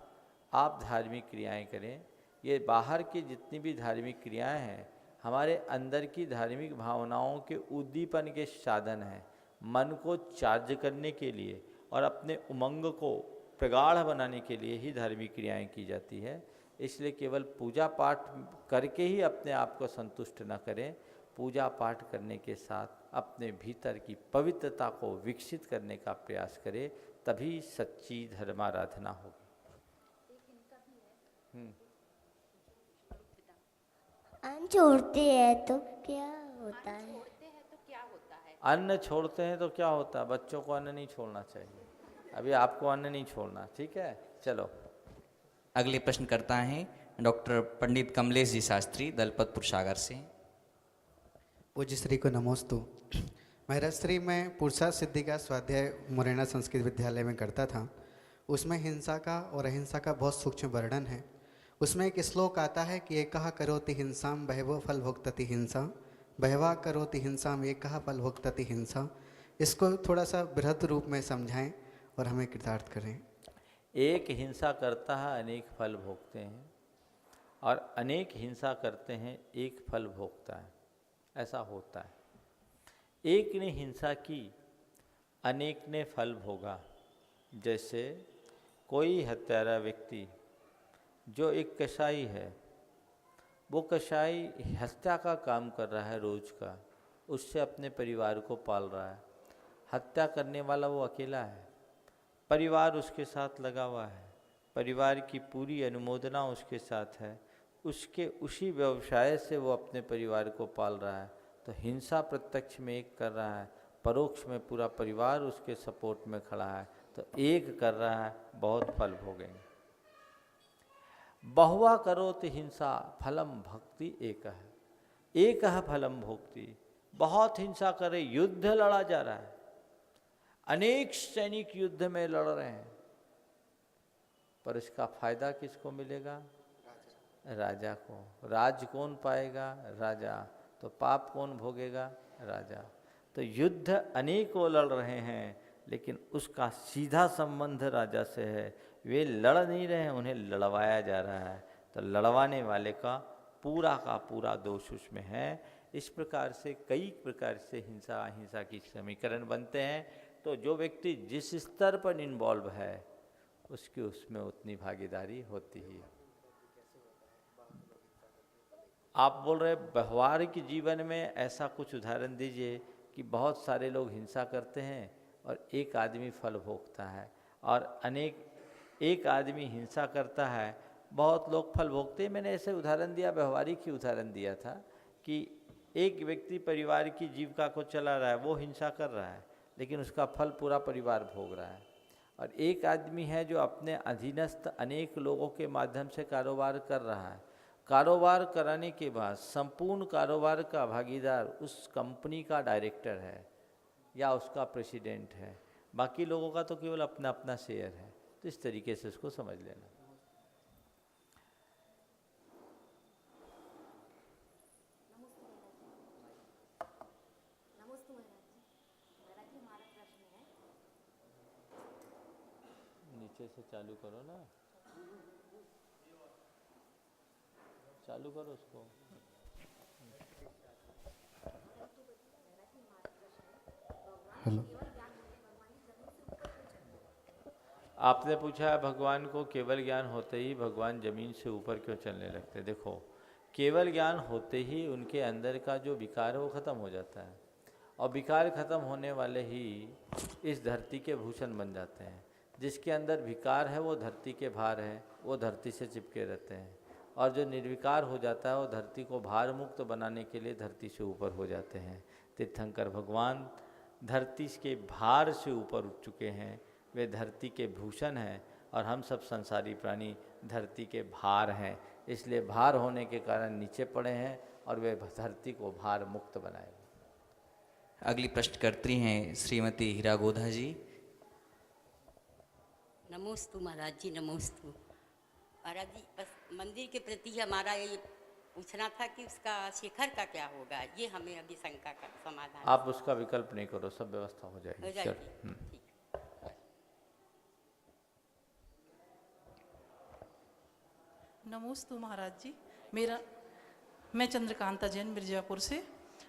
आप धार्मिक क्रियाएं करें। ये बाहर की जितनी भी धार्मिक क्रियाएं हैं हमारे अंदर की धार्मिक भावनाओं के उद्दीपन के साधन हैं, मन को चार्ज करने के लिए और अपने उमंग को प्रगाढ़ बनाने के लिए ही धार्मिक क्रियाएं की जाती है। इसलिए केवल पूजा पाठ करके ही अपने आप को संतुष्ट न करें, पूजा पाठ करने के साथ अपने भीतर की पवित्रता को विकसित करने का प्रयास करें, तभी सच्ची धर्माराधना होगी। अन्न छोड़ते हैं तो क्या होता है? अन्न छोड़ते हैं तो क्या होता है? बच्चों को अन्न नहीं छोड़ना चाहिए। अभी आपको अन्न नहीं छोड़ना, ठीक है? चलो। अगले प्रश्न करता है डॉक्टर पंडित कमलेश जी शास्त्री दलपतपुर सागर से। पूज्य श्री को नमोस्तु। महाराज श्री मैं पुरुषार्थ सिद्धि का स्वाध्याय मुरैना संस्कृत विद्यालय में करता था। उसमें हिंसा का और अहिंसा का बहुत सूक्ष्म वर्णन है। उसमें एक श्लोक आता है कि एकः करोति हिंसाम बहवो फल भोक्तति हिंसा, बहवा करोति हिंसाम एकः फल भोक्तति हिंसा। इसको थोड़ा सा बृहद रूप में समझाएं और हमें कृतार्थ करें। एक हिंसा करता है अनेक फल भोगते हैं, और अनेक हिंसा करते हैं एक फल भोगता है। ऐसा होता है। एक ने हिंसा की, अनेक ने फल भोगा। जैसे कोई हत्यारा व्यक्ति जो एक कसाई है, वो कसाई हत्या का काम कर रहा है रोज का, उससे अपने परिवार को पाल रहा है। हत्या करने वाला वो अकेला है, परिवार उसके साथ लगा हुआ है, परिवार की पूरी अनुमोदना उसके साथ है, उसके उसी व्यवसाय से वो अपने परिवार को पाल रहा है। तो हिंसा प्रत्यक्ष में एक कर रहा है, परोक्ष में पूरा परिवार उसके सपोर्ट में खड़ा है, तो एक कर रहा है, बहुत फल भोगेंगे। बहुवा करोत हिंसा फलम भक्ति एक है फलम भोक्ति। बहुत हिंसा करे, युद्ध लड़ा जा रहा है, अनेक सैनिक युद्ध में लड़ रहे हैं, पर इसका फायदा किसको मिलेगा? राजा को। राज कौन पाएगा? राजा। तो पाप कौन भोगेगा? राजा। तो युद्ध अनेकों लड़ रहे हैं, लेकिन उसका सीधा संबंध राजा से है। वे लड़ नहीं रहे हैं, उन्हें लड़वाया जा रहा है। तो लड़वाने वाले का पूरा दोष उसमें है। इस प्रकार से कई प्रकार से हिंसा अहिंसा की समीकरण बनते हैं। तो जो व्यक्ति जिस स्तर पर इन्वॉल्व है उसकी उसमें उतनी भागीदारी होती ही है। आप बोल रहे व्यवहारिक जीवन में ऐसा कुछ उदाहरण दीजिए कि बहुत सारे लोग हिंसा करते हैं और एक आदमी फल भोगता है, और एक आदमी हिंसा करता है, बहुत लोग फल भोगते हैं। मैंने ऐसे उदाहरण दिया, व्यवहारिक ही उदाहरण दिया था कि एक व्यक्ति परिवार की जीविका को चला रहा है, वो हिंसा कर रहा है, लेकिन उसका फल पूरा परिवार भोग रहा है। और एक आदमी है जो अपने अधीनस्थ अनेक लोगों के माध्यम से कारोबार कर रहा है। कारोबार कराने के बाद संपूर्ण कारोबार का भागीदार उस कंपनी का डायरेक्टर है या उसका प्रेसिडेंट है, बाकी लोगों का तो केवल अपना अपना शेयर है। तो इस तरीके से इसको समझ लेना। नीचे से चालू करो ना, चालू करो उसको। हेलो, आपने पूछा है भगवान को केवल ज्ञान होते ही भगवान जमीन से ऊपर क्यों चलने लगते। देखो, केवल ज्ञान होते ही उनके अंदर का जो विकार है वो खत्म हो जाता है, और विकार खत्म होने वाले ही इस धरती के भूषण बन जाते हैं। जिसके अंदर विकार है वो धरती के भार है, वो धरती से चिपके रहते हैं, और जो निर्विकार हो जाता है वो धरती को भार मुक्त बनाने के लिए धरती से ऊपर हो जाते हैं। तीर्थंकर भगवान धरती के भार से ऊपर उठ चुके हैं, वे धरती के भूषण हैं, और हम सब संसारी प्राणी धरती के भार हैं। इसलिए भार होने के कारण नीचे पड़े हैं, और वे धरती को भार मुक्त बनाएंगे। अगली प्रश्नकर्त्री हैं श्रीमती हीरा गोधा जी। नमोस्तु महाराज जी, नमोस्तु महाराज जी। बस मंदिर के प्रति हमारा ये पूछना था कि उसका शिखर का क्या होगा, ये हमें अभी शंका का समाधान। आप उसका विकल्प नहीं करो, सब व्यवस्था हो जाएगी। ठीक। नमोस्तु महाराज जी। मैं चंद्रकांता जैन मिर्जापुर से।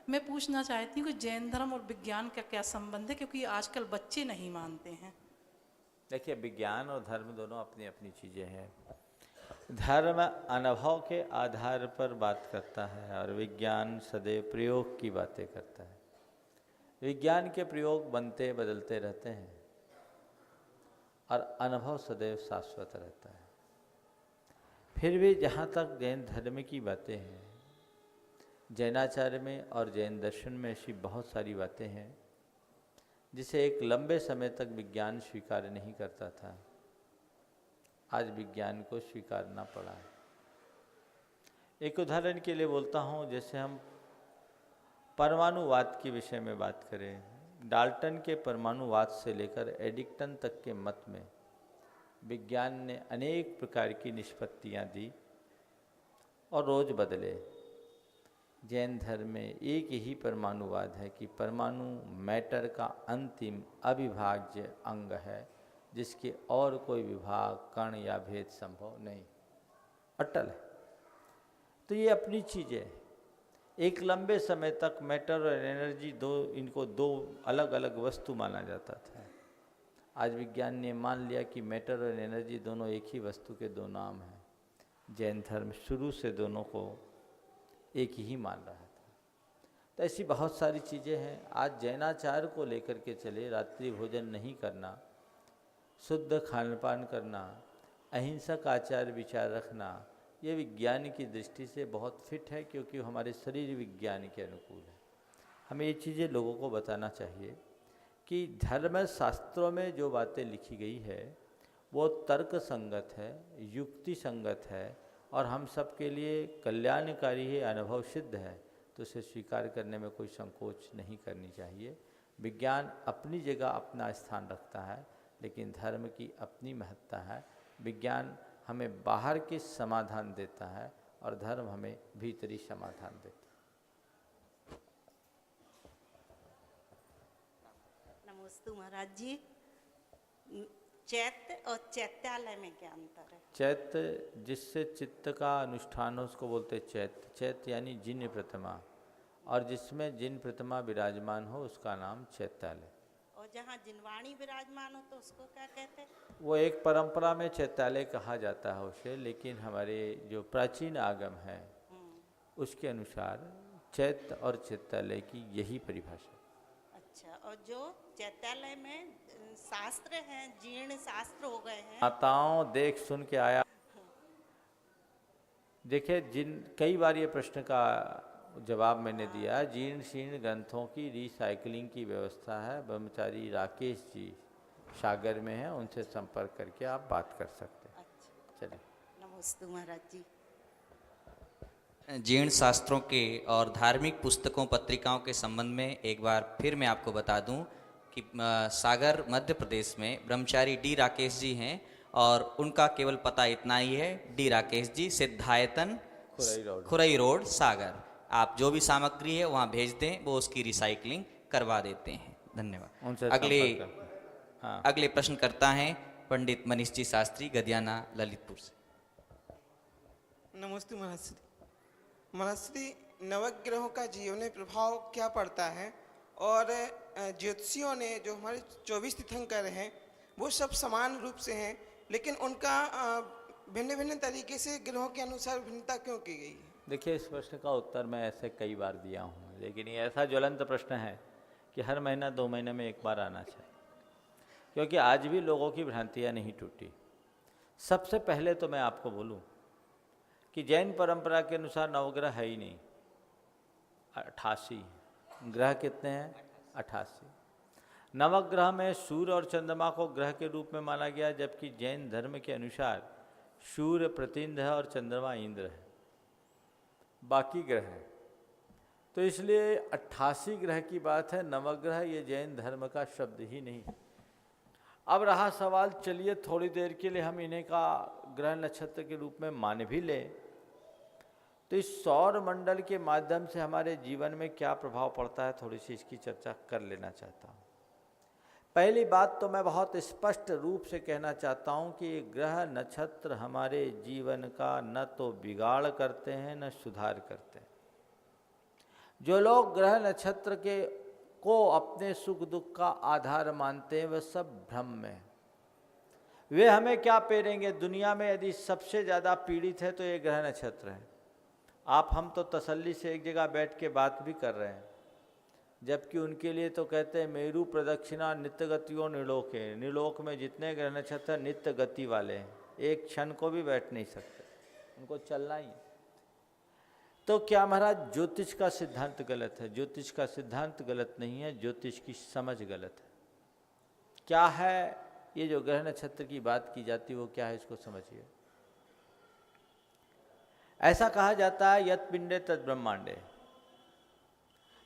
मैं पूछना चाहती हूँ कि जैन धर्म और विज्ञान का क्या संबंध है, क्योंकि आजकल बच्चे नहीं मानते हैं। देखिए, विज्ञान और धर्म दोनों अपनी अपनी चीज़ें हैं। धर्म अनुभव के आधार पर बात करता है, और विज्ञान सदैव प्रयोग की बातें करता है। विज्ञान के प्रयोग बनते बदलते रहते हैं, और अनुभव सदैव शाश्वत रहता है। फिर भी जहाँ तक जैन धर्म की बातें हैं, जैनाचार्य में और जैन दर्शन में ऐसी बहुत सारी बातें हैं जिसे एक लंबे समय तक विज्ञान स्वीकार नहीं करता था। आज विज्ञान को स्वीकारना पड़ा है। एक उदाहरण के लिए बोलता हूँ, जैसे हम परमाणुवाद के विषय में बात करें, डाल्टन के परमाणुवाद से लेकर एडिक्टन तक के मत में विज्ञान ने अनेक प्रकार की निष्पत्तियाँ दी और रोज बदले। जैन धर्म में एक ही परमाणुवाद है कि परमाणु मैटर का अंतिम अविभाज्य अंग है, जिसके और कोई विभाग, कण या भेद संभव नहीं, अटल है। तो ये अपनी चीज़ें है। एक लंबे समय तक मैटर और एनर्जी इनको दो अलग अलग वस्तु माना जाता था। आज विज्ञान ने मान लिया कि मैटर और एनर्जी दोनों एक ही वस्तु के दो नाम हैं। जैन धर्म शुरू से दोनों को एक ही मान रहा था। तो ऐसी बहुत सारी चीज़ें हैं। आज जैनाचार को लेकर के चले, रात्रि भोजन नहीं करना, शुद्ध खान पान करना, अहिंसक आचार विचार रखना, ये विज्ञान की दृष्टि से बहुत फिट है, क्योंकि हमारे शरीर विज्ञान के अनुकूल है। हमें ये चीज़ें लोगों को बताना चाहिए कि धर्म शास्त्रों में जो बातें लिखी गई है वो तर्क संगत है, युक्ति संगत है, और हम सब के लिए कल्याणकारी है, अनुभव सिद्ध है, तो उसे स्वीकार करने में कोई संकोच नहीं करनी चाहिए। विज्ञान अपनी जगह अपना स्थान रखता है, लेकिन धर्म की अपनी महत्ता है। विज्ञान हमें बाहर के समाधान देता है और धर्म हमें भीतरी समाधान देता है। नमस्ते महाराज जी, चैत्य और चैत्यालय में क्या अंतर है? चैत्य जिससे चित्त का अनुष्ठान हो उसको बोलते हैं चैत्य। चैत्य यानी जिन प्रतिमा, और जिसमें जिन प्रतिमा विराजमान हो उसका नाम चैत्यालय। और जहाँ जिनवाणी विराजमान हो तो उसको क्या कहते हैं? वो एक परंपरा में चैत्यालय कहा जाता है उसे, लेकिन हमारे जो प्राचीन आगम है उसके अनुसार चैत्य और चैत्यालय की यही परिभाषा। अच्छा, और जो चैत्यालय में शास्त्र हैं, जीर्ण शास्त्र हो गए हैं, माताओं देख सुन के आया। देखिए, कई बार ये प्रश्न का जवाब मैंने दिया। जीर्ण शीर्ण ग्रंथों की रिसाइकलिंग की व्यवस्था है। ब्रह्मचारी राकेश जी सागर में हैं, उनसे संपर्क करके आप बात कर सकते हैं। चलिए, नमस्ते महाराज जी। जीर्ण शास्त्रों के और धार्मिक पुस्तकों पत्रिकाओं के संबंध में एक बार फिर मैं आपको बता दूं कि सागर मध्य प्रदेश में ब्रह्मचारी डी राकेश जी हैं, और उनका केवल पता इतना ही है, डी राकेश जी, सिद्धायतन, खुरई रोड, सागर। आप जो भी सामग्री है वहाँ भेज दें, वो उसकी रिसाइकलिंग करवा देते हैं। धन्यवाद। अगले प्रश्न करता है पंडित मनीष जी शास्त्री, गदियाना, ललितपुर से। नमस्ते महाराज श्री। महाराज श्री, नवग्रहों का जीवन में प्रभाव क्या पड़ता है? और ज्योतिषियों ने जो हमारे 24 तीर्थंकर हैं वो सब समान रूप से हैं, लेकिन उनका भिन्न भिन्न तरीके से ग्रहों के अनुसार भिन्नता क्यों की गई है? देखिए, इस प्रश्न का उत्तर मैं ऐसे कई बार दिया हूँ, लेकिन ये ऐसा ज्वलंत प्रश्न है कि हर महीना 2 महीने में एक बार आना चाहिए, क्योंकि आज भी लोगों की भ्रांतियाँ नहीं टूटी। सबसे पहले तो मैं आपको बोलूँ कि जैन परंपरा के अनुसार नवग्रह है ही नहीं, 88 ग्रह। कितने हैं? 88। नवग्रह में सूर्य और चंद्रमा को ग्रह के रूप में माना गया, जबकि जैन धर्म के अनुसार सूर्य प्रतिंद है और चंद्रमा इंद्र है, बाकी ग्रह हैं। तो इसलिए 88 ग्रह की बात है, नवग्रह ये जैन धर्म का शब्द ही नहीं। अब रहा सवाल, चलिए थोड़ी देर के लिए हम इन्हें का ग्रह नक्षत्र के रूप में मान भी लें, तो इस सौर मंडल के माध्यम से हमारे जीवन में क्या प्रभाव पड़ता है, थोड़ी सी इसकी चर्चा कर लेना चाहता हूँ। पहली बात तो मैं बहुत स्पष्ट रूप से कहना चाहता हूँ कि ग्रह नक्षत्र हमारे जीवन का न तो बिगाड़ करते हैं न सुधार करते हैं। जो लोग ग्रह नक्षत्र को अपने सुख दुख का आधार मानते हैं वह सब भ्रम में हैं। वे हमें क्या पेरेंगे? दुनिया में यदि सबसे ज़्यादा पीड़ित है तो ये ग्रह नक्षत्र है। हम तो तसल्ली से एक जगह बैठ के बात भी कर रहे हैं, जबकि उनके लिए तो कहते हैं मेरु प्रदक्षिणा नित्य गतियों निलोक है। निलोक में जितने ग्रह नक्षत्र नित्य गति वाले हैं, एक क्षण को भी बैठ नहीं सकते, उनको चलना ही। तो क्या महाराज ज्योतिष का सिद्धांत गलत है? ज्योतिष का सिद्धांत गलत नहीं है, ज्योतिष की समझ गलत है। क्या है ये जो ग्रह नक्षत्र की बात की जाती है, वो क्या है इसको समझिए। ऐसा कहा जाता है यत् पिंडे तत् ब्रह्मांडे।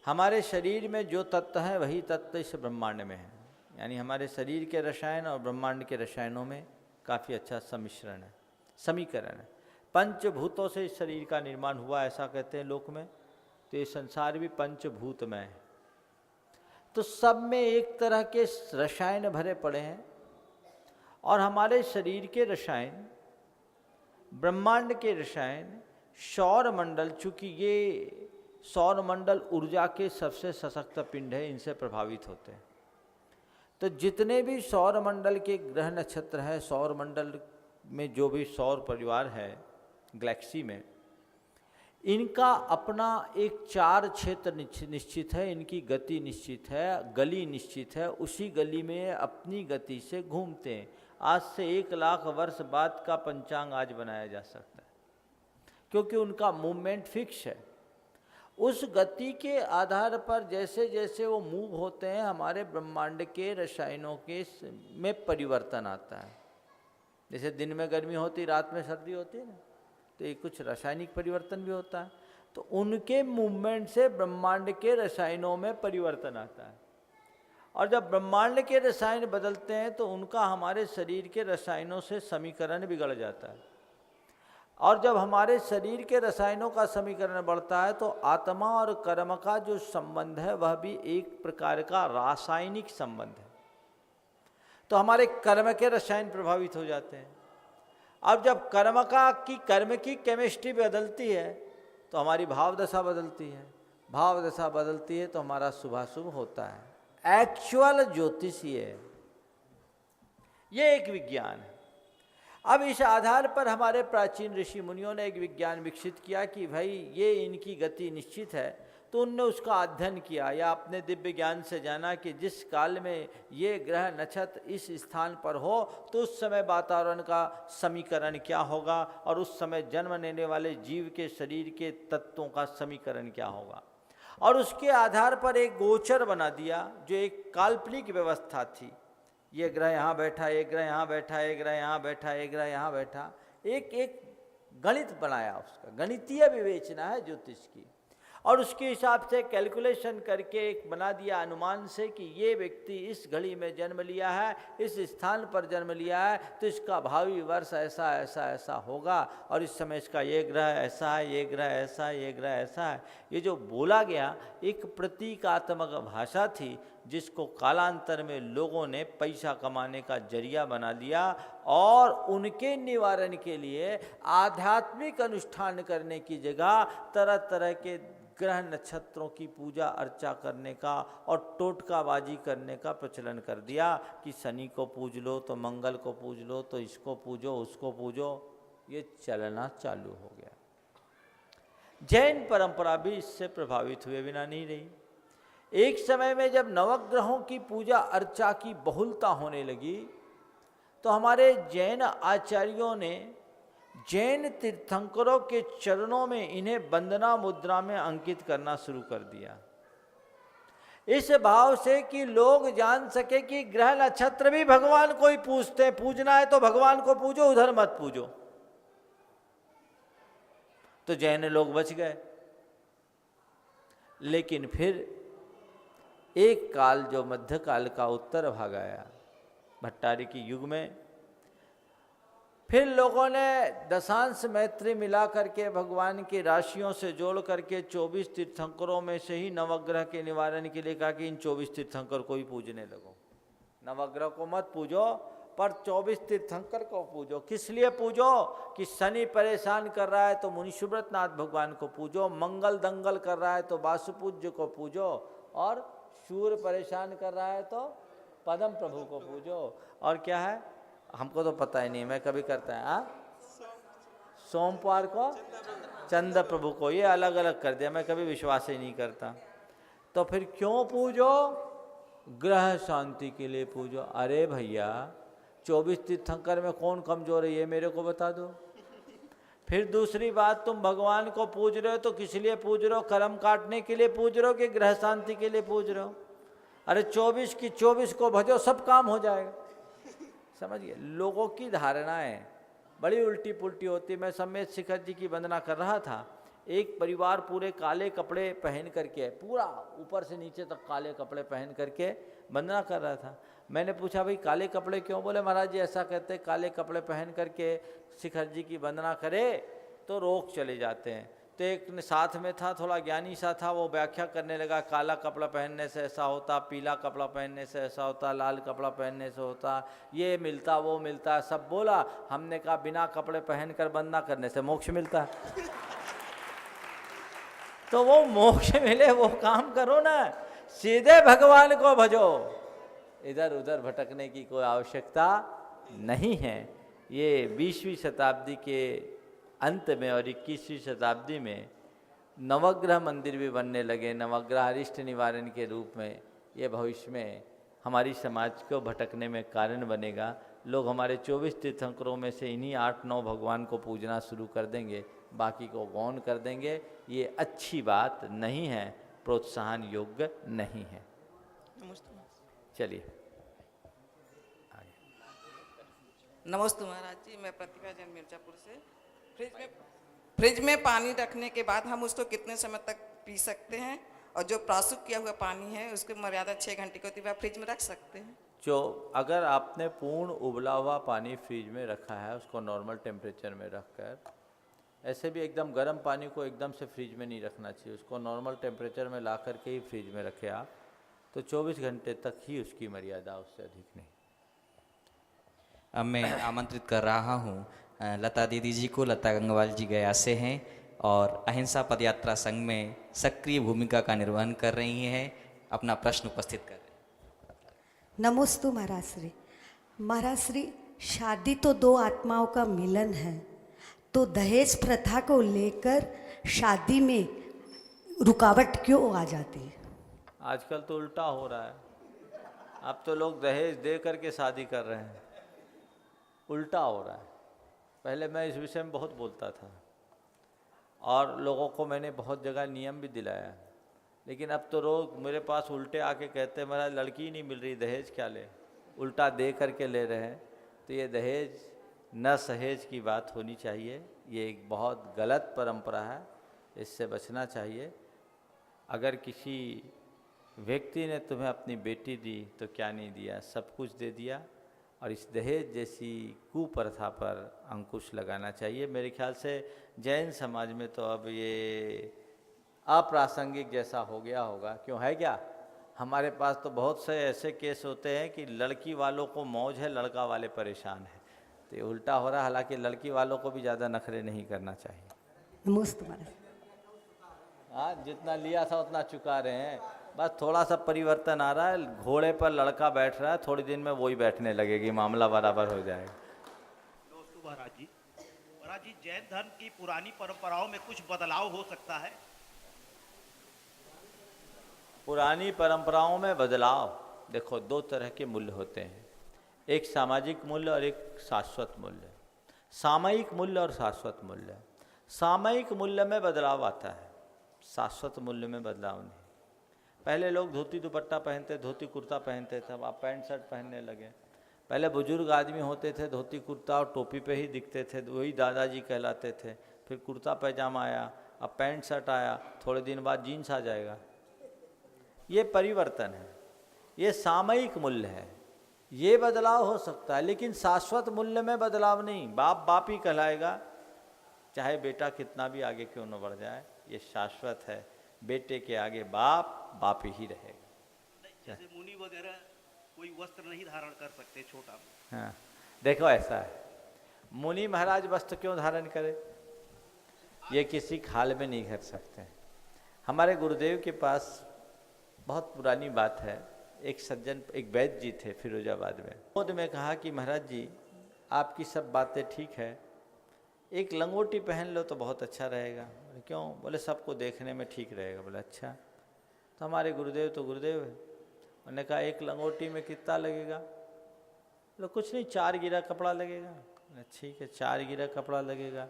हमारे शरीर में जो तत्व है वही तत्व इस ब्रह्मांड में है, यानी हमारे शरीर के रसायन और ब्रह्मांड के रसायनों में काफ़ी अच्छा सम्मिश्रण है, समीकरण है। पंचभूतों से इस शरीर का निर्माण हुआ, ऐसा कहते हैं लोक में। तो ये संसार भी पंचभूतमय है। तो सब में एक तरह के रसायन भरे पड़े हैं, और हमारे शरीर के रसायन, ब्रह्मांड के रसायन, सौर मंडल, चूँकि ये सौर मंडल ऊर्जा के सबसे सशक्त पिंड है, इनसे प्रभावित होते हैं। तो जितने भी सौर मंडल के ग्रह नक्षत्र हैं, सौर मंडल में जो भी सौर परिवार है गैलेक्सी में, इनका अपना एक 4 क्षेत्र निश्चित है, इनकी गति निश्चित है, गली निश्चित है। उसी गली में अपनी गति से घूमते हैं। आज से 1 लाख वर्ष बाद का पंचांग आज बनाया जा सकता है, क्योंकि उनका मूवमेंट फिक्स है। उस गति के आधार पर जैसे जैसे वो मूव होते हैं, हमारे ब्रह्मांड के रसायनों के में परिवर्तन आता है। जैसे दिन में गर्मी होती, रात में सर्दी होती है ना, तो ये कुछ रासायनिक परिवर्तन भी होता है। तो उनके मूवमेंट से ब्रह्मांड के रसायनों में परिवर्तन आता है, और जब ब्रह्मांड के रसायन बदलते हैं तो उनका हमारे शरीर के रसायनों से समीकरण बिगड़ जाता है, और जब हमारे शरीर के रसायनों का समीकरण बढ़ता है तो आत्मा और कर्म का जो संबंध है वह भी एक प्रकार का रासायनिक संबंध है। तो हमारे कर्म के रसायन प्रभावित हो जाते हैं। अब जब कर्म की केमिस्ट्री बदलती है तो हमारी भाव दशा बदलती है, भाव दशा बदलती है तो हमारा शुभाशुभ होता है। एक्चुअल ज्योतिष ये एक विज्ञान है। अब इस आधार पर हमारे प्राचीन ऋषि मुनियों ने एक विज्ञान विकसित किया कि भाई ये इनकी गति निश्चित है, तो उनने उसका अध्ययन किया या अपने दिव्य ज्ञान से जाना कि जिस काल में ये ग्रह नक्षत्र इस स्थान पर हो तो उस समय वातावरण का समीकरण क्या होगा, और उस समय जन्म लेने वाले जीव के शरीर के तत्वों का समीकरण क्या होगा। और उसके आधार पर एक गोचर बना दिया जो एक काल्पनिक व्यवस्था थी। ये ग्रह यहाँ बैठा, एक ग्रह यहाँ बैठा, एक ग्रह यहाँ बैठा, एक ग्रह यहाँ बैठा, एक गणित बनाया, उसका गणितीय विवेचना है ज्योतिष की। और उसके हिसाब से कैलकुलेशन करके एक बना दिया अनुमान से कि ये व्यक्ति इस घड़ी में जन्म लिया है, इस स्थान पर जन्म लिया है, तो इसका भावी वर्ष ऐसा ऐसा ऐसा होगा, और इस समय इसका ये ग्रह ऐसा है, ये ग्रह ऐसा है, ये ग्रह ऐसा है। ये जो बोला गया एक प्रतीकात्मक भाषा थी जिसको कालांतर में लोगों ने पैसा कमाने का जरिया बना लिया, और उनके निवारण के लिए आध्यात्मिक अनुष्ठान करने की जगह तरह तरह के ग्रह नक्षत्रों की पूजा अर्चा करने का और टोटकाबाजी करने का प्रचलन कर दिया कि शनि को पूज लो तो मंगल को पूज लो, तो इसको पूजो उसको पूजो। ये चलना चालू हो गया। जैन परंपरा भी इससे प्रभावित हुए बिना नहीं रही। एक समय में जब नवग्रहों की पूजा अर्चा की बहुलता होने लगी तो हमारे जैन आचार्यों ने जैन तीर्थंकरों के चरणों में इन्हें वंदना मुद्रा में अंकित करना शुरू कर दिया, इस भाव से कि लोग जान सके कि ग्रह नक्षत्र भी भगवान को ही पूजते हैं, पूजना है तो भगवान को पूजो, उधर मत पूजो। तो जैन लोग बच गए। लेकिन फिर एक काल जो मध्यकाल का उत्तर भाग आया, भट्टारी की युग में, फिर लोगों ने दशांश मैत्री मिला करके भगवान की राशियों से जोड़ करके 24 तीर्थंकरों में से ही नवग्रह के निवारण के लिए कहा कि इन 24 तीर्थंकर को ही पूजने लगो। नवग्रह को मत पूजो पर 24 तीर्थंकर को पूजो। किस लिए पूजो? कि शनि परेशान कर रहा है तो मुनि सुब्रतनाथ भगवान को पूजो, मंगल दंगल कर रहा है तो वासुपूज्य को पूजो, और सूर्य परेशान कर रहा है तो पद्म प्रभु को पूजो। और क्या है हमको तो पता ही नहीं, मैं कभी करता है सोमवार को चंद्र प्रभु को, ये अलग अलग कर दिया, मैं कभी विश्वास ही नहीं करता। तो फिर क्यों पूजो? ग्रह शांति के लिए पूजो। अरे भैया 24 तीर्थंकर में कौन कमजोर है ये मेरे को बता दो। फिर दूसरी बात, तुम भगवान को पूज रहे हो तो किस लिए पूज रहे हो? कर्म काटने के लिए पूज रहे हो कि ग्रह शांति के लिए पूज रहे हो? अरे 24 की 24 को भजो, सब काम हो जाएगा। समझिए, लोगों की धारणाएं बड़ी उल्टी पुल्टी होती। मैं सम्मेत शिखर जी की वंदना कर रहा था, एक परिवार पूरे काले कपड़े पहन करके, पूरा ऊपर से नीचे तक काले कपड़े पहन करके वंदना कर रहा था। मैंने पूछा भाई काले कपड़े क्यों? बोले महाराज जी ऐसा कहते हैं काले कपड़े पहन करके शिखर जी की वंदना करे तो रोग चले जाते हैं। तो एक साथ में था, थोड़ा ज्ञानी सा था, वो व्याख्या करने लगा, काला कपड़ा पहनने से ऐसा होता, पीला कपड़ा पहनने से ऐसा होता, लाल कपड़ा पहनने से होता, ये मिलता वो मिलता, सब बोला। हमने कहा बिना कपड़े पहनकर वंदना करने से मोक्ष मिलता है। तो वो मोक्ष मिले वो काम करो ना, सीधे भगवान को भजो, इधर उधर भटकने की कोई आवश्यकता नहीं है। ये 20वीं शताब्दी के अंत में और 21वीं शताब्दी में नवग्रह मंदिर भी बनने लगे, नवग्रह अरिष्ट निवारण के रूप में। ये भविष्य में हमारी समाज को भटकने में कारण बनेगा। लोग हमारे 24 तीर्थंकरों में से इन्हीं 8-9 भगवान को पूजना शुरू कर देंगे, बाकी को गौण कर देंगे। ये अच्छी बात नहीं है, प्रोत्साहन योग्य नहीं है। चलिए नमस्ते महाराज जी, मैं प्रतिभा जैन मिर्जापुर से। फ्रिज में फ्रिज में पानी रखने के बाद हम उसको कितने समय तक पी सकते हैं, और जो प्राशुद्ध किया हुआ पानी है उसकी मर्यादा 6 घंटे की होती है, फ्रिज में रख सकते हैं? जो अगर आपने पूर्ण उबला हुआ पानी फ्रिज में रखा है, उसको नॉर्मल टेम्परेचर में रखकर, ऐसे भी एकदम गर्म पानी को एकदम से फ्रिज में नहीं रखना चाहिए, उसको नॉर्मल टेम्परेचर में ला करके ही फ्रिज में रखे आप, तो 24 घंटे तक ही उसकी मर्यादा, उससे अधिक नहीं। अब मैं आमंत्रित कर रहा हूँ लता दीदी जी को। लता गंगवाल जी गया से हैं और अहिंसा पदयात्रा संघ में सक्रिय भूमिका का निर्वहन कर रही हैं। अपना प्रश्न उपस्थित कर रहे हैं। नमोस्तु महाराज श्री। महाराज श्री, शादी तो दो आत्माओं का मिलन है, तो दहेज प्रथा को लेकर शादी में रुकावट क्यों आ जाती है? आजकल तो उल्टा हो रहा है, अब तो लोग दहेज दे करके शादी कर रहे हैं, उल्टा हो रहा है। पहले मैं इस विषय में बहुत बोलता था और लोगों को मैंने बहुत जगह नियम भी दिलाया, लेकिन अब तो लोग मेरे पास उल्टे आके कहते हैं महाराज लड़की ही नहीं मिल रही, दहेज क्या ले, उल्टा दे करके ले रहे हैं। तो ये दहेज न सहेज की बात होनी चाहिए, ये एक बहुत गलत परंपरा है, इससे बचना चाहिए। अगर किसी व्यक्ति ने तुम्हें अपनी बेटी दी तो क्या नहीं दिया, सब कुछ दे दिया, और इस दहेज जैसी कुप्रथा पर अंकुश लगाना चाहिए। मेरे ख्याल से जैन समाज में तो अब ये अप्रासंगिक जैसा हो गया होगा, क्यों है क्या? हमारे पास तो बहुत से ऐसे केस होते हैं कि लड़की वालों को मौज है, लड़का वाले परेशान हैं, तो ये उल्टा हो रहा है। हालांकि लड़की वालों को भी ज़्यादा नखरे नहीं करना चाहिए। नमस्ते महाराज। हाँ, जितना लिया था उतना चुका रहे हैं, बस थोड़ा सा परिवर्तन आ रहा है। घोड़े पर लड़का बैठ रहा है, थोड़ी दिन में वही बैठने लगेगी, मामला बराबर हो जाएगा। दोस्तों महाराज जी, जैन धर्म की पुरानी परंपराओं में कुछ बदलाव हो सकता है? पुरानी परंपराओं में बदलाव, देखो दो तरह के मूल्य होते हैं, एक सामाजिक मूल्य और एक शाश्वत मूल्य। सामयिक मूल्य और शाश्वत मूल्य। सामयिक मूल्य में बदलाव आता है, शाश्वत मूल्य में बदलाव नहीं। पहले लोग धोती दुपट्टा पहनते, धोती कुर्ता पहनते थे, अब आप पैंट शर्ट पहनने लगे। पहले बुजुर्ग आदमी होते थे, धोती कुर्ता और टोपी पे ही दिखते थे, वही दादाजी कहलाते थे। फिर कुर्ता पैजामा आया, अब पैंट शर्ट आया, थोड़े दिन बाद जीन्स आ जाएगा। ये परिवर्तन है, ये सामयिक मूल्य है, ये बदलाव हो सकता है, लेकिन शाश्वत मूल्य में बदलाव नहीं। बाप बाप ही कहलाएगा, चाहे बेटा कितना भी आगे क्यों न बढ़ जाए, ये शाश्वत है। बेटे के आगे बाप बाप ही रहेगा। जैसे मुनि वगैरह कोई वस्त्र नहीं धारण कर सकते छोटा। हाँ, देखो ऐसा है, मुनि महाराज वस्त्र क्यों धारण करे? ये किसी खाल में नहीं कर सकते। हमारे गुरुदेव के पास बहुत पुरानी बात है, एक सज्जन, एक वैद्य जी थे फिरोजाबाद में। खुद में कहा कि महाराज जी आपकी सब बातें ठीक है, एक लंगोटी पहन लो तो बहुत अच्छा रहेगा। बोले क्यों? बोले सबको देखने में ठीक रहेगा। बोले अच्छा। तो हमारे गुरुदेव तो गुरुदेव है, उन्होंने कहा एक लंगोटी में कितना लगेगा? बोले कुछ नहीं, 4 गिरा कपड़ा लगेगा। बोले ठीक है, 4 गिरा कपड़ा लगेगा,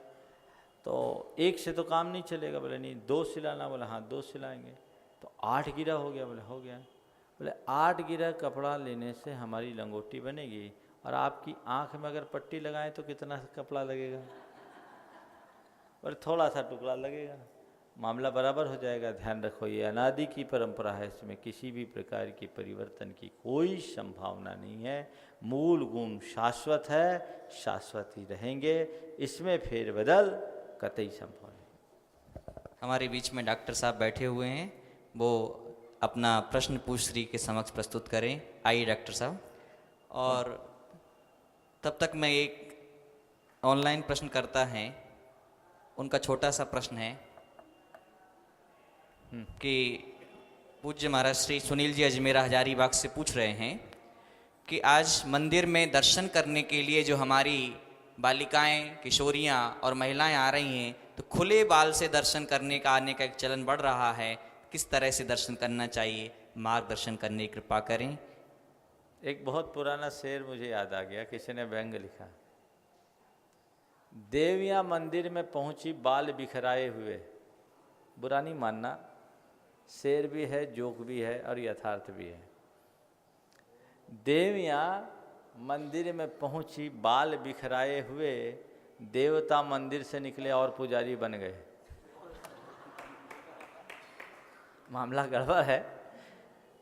तो एक से तो काम नहीं चलेगा। बोले नहीं, 2 सिलाना। बोले हाँ 2 सिलाएंगे। तो 8 गिरा हो गया। बोले हो गया। बोले 8 गिरा कपड़ा लेने से हमारी लंगोटी बनेगी, और आपकी आँख में अगर पट्टी लगाएं तो कितना कपड़ा लगेगा? और थोड़ा सा टुकड़ा लगेगा, मामला बराबर हो जाएगा। ध्यान रखो, ये अनादि की परंपरा है, इसमें किसी भी प्रकार की परिवर्तन की कोई संभावना नहीं है। मूल गुण शाश्वत है, शाश्वत ही रहेंगे, इसमें फेरबदल कतई संभव नहीं। हमारे बीच में डॉक्टर साहब बैठे हुए हैं, वो अपना प्रश्न पूछ श्री के समक्ष प्रस्तुत करें। आइए डॉक्टर साहब। और तब तक मैं एक ऑनलाइन प्रश्न करता है, उनका छोटा सा प्रश्न है कि पूज्य महाराज श्री सुनील जी अजमेरा हजारीबाग से पूछ रहे हैं कि आज मंदिर में दर्शन करने के लिए जो हमारी बालिकाएं, किशोरियां और महिलाएं आ रही हैं, तो खुले बाल से दर्शन करने का आने का एक चलन बढ़ रहा है, किस तरह से दर्शन करना चाहिए, मार्गदर्शन करने की कृपा करें। एक बहुत पुराना शेर मुझे याद आ गया, किसी ने व्यंग लिखा, देवियां मंदिर में पहुंची बाल बिखराए हुए। बुरा नहीं मानना, शेर भी है, जोक भी है और यथार्थ भी है। देवियां मंदिर में पहुंची बाल बिखराए हुए, देवता मंदिर से निकले और पुजारी बन गए। मामला गड़बड़ है।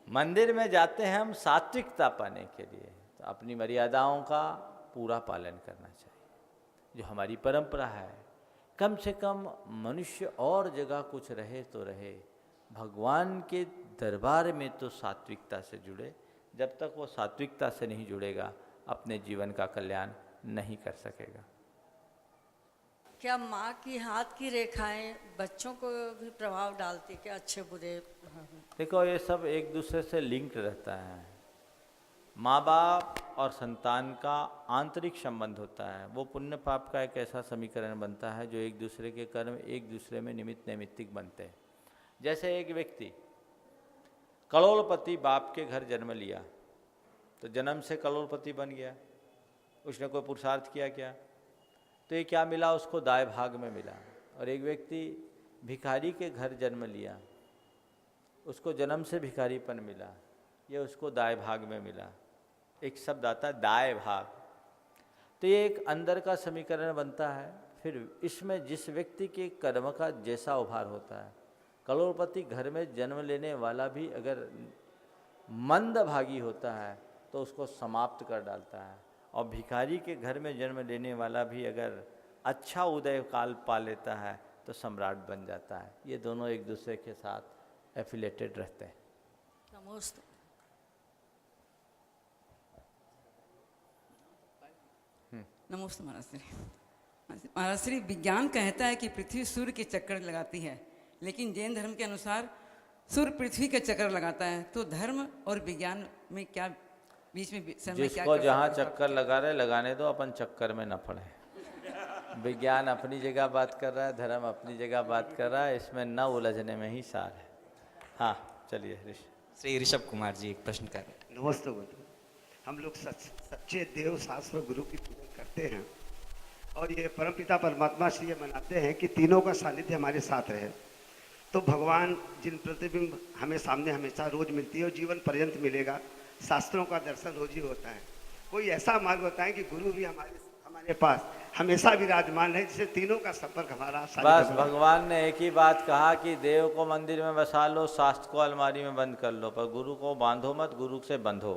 मंदिर में जाते हैं हम सात्विकता पाने के लिए, तो अपनी मर्यादाओं का पूरा पालन करना चाहिए। जो हमारी परंपरा है, कम से कम मनुष्य और जगह कुछ रहे तो रहे, भगवान के दरबार में तो सात्विकता से जुड़े। जब तक वो सात्विकता से नहीं जुड़ेगा, अपने जीवन का कल्याण नहीं कर सकेगा। क्या माँ की हाथ की रेखाएं बच्चों को भी प्रभाव डालती, क्या अच्छे बुरे? देखो, ये सब एक दूसरे से लिंक्ड रहता है। माँ बाप और संतान का आंतरिक संबंध होता है। वो पुण्य पाप का एक ऐसा समीकरण बनता है जो एक दूसरे के कर्म एक दूसरे में निमित्त नैमित्तिक बनते हैं। जैसे एक व्यक्ति करोड़पति बाप के घर जन्म लिया, तो जन्म से करोड़पति बन गया। उसने कोई पुरुषार्थ किया क्या? तो ये क्या मिला उसको? दाय भाग में मिला। और एक व्यक्ति भिखारी के घर जन्म लिया, उसको जन्म से भिखारीपन मिला, ये उसको दाय भाग में मिला। एक शब्द आता है दाय भाग। तो ये एक अंदर का समीकरण बनता है। फिर इसमें जिस व्यक्ति के कर्म का जैसा उभार होता है, करोड़पति घर में जन्म लेने वाला भी अगर मंद भागी होता है तो उसको समाप्त कर डालता है, और भिखारी के घर में जन्म लेने वाला भी अगर अच्छा उदय काल पा लेता है तो सम्राट बन जाता है। ये दोनों एक दूसरे के साथ एफिलेटेड रहते हैं। नमस्ते। नमस्ते महाराज श्री। महाराज श्री, विज्ञान कहता है कि पृथ्वी सूर्य के चक्कर लगाती है, लेकिन जैन धर्म के अनुसार सूर्य पृथ्वी के चक्कर लगाता है। तो धर्म और विज्ञान में क्या बीच में जिसको जहाँ चक्कर लगा रहे लगाने दो, अपन चक्कर में न पड़े। विज्ञान अपनी जगह बात कर रहा है, धर्म अपनी जगह बात कर रहा है, इसमें न उलझने में ही सार है। हाँ, चलिए। श्री ऋषभ कुमार जी एक प्रश्न कर। नमस्ते गुरु। हम लोग सच्चे देव शास्त्र गुरु की पूजा करते हैं, और ये परमपिता परमात्मा से ये मनाते हैं कि तीनों का सानिध्य हमारे साथ रहे। तो भगवान जिन प्रतिबिंब हमें सामने हमेशा रोज मिलती है और जीवन पर्यंत मिलेगा, शास्त्रों का दर्शन रोज ही होता है। कोई ऐसा मार्ग होता है कि गुरु भी हमारे पास हमेशा विराजमान है, जिससे तीनों का संपर्क हमारा। बस भगवान ने एक ही बात कहा कि देव को मंदिर में बसा लो, शास्त्र को अलमारी में बंद कर लो, पर गुरु को बांधो मत, गुरु से बंधो।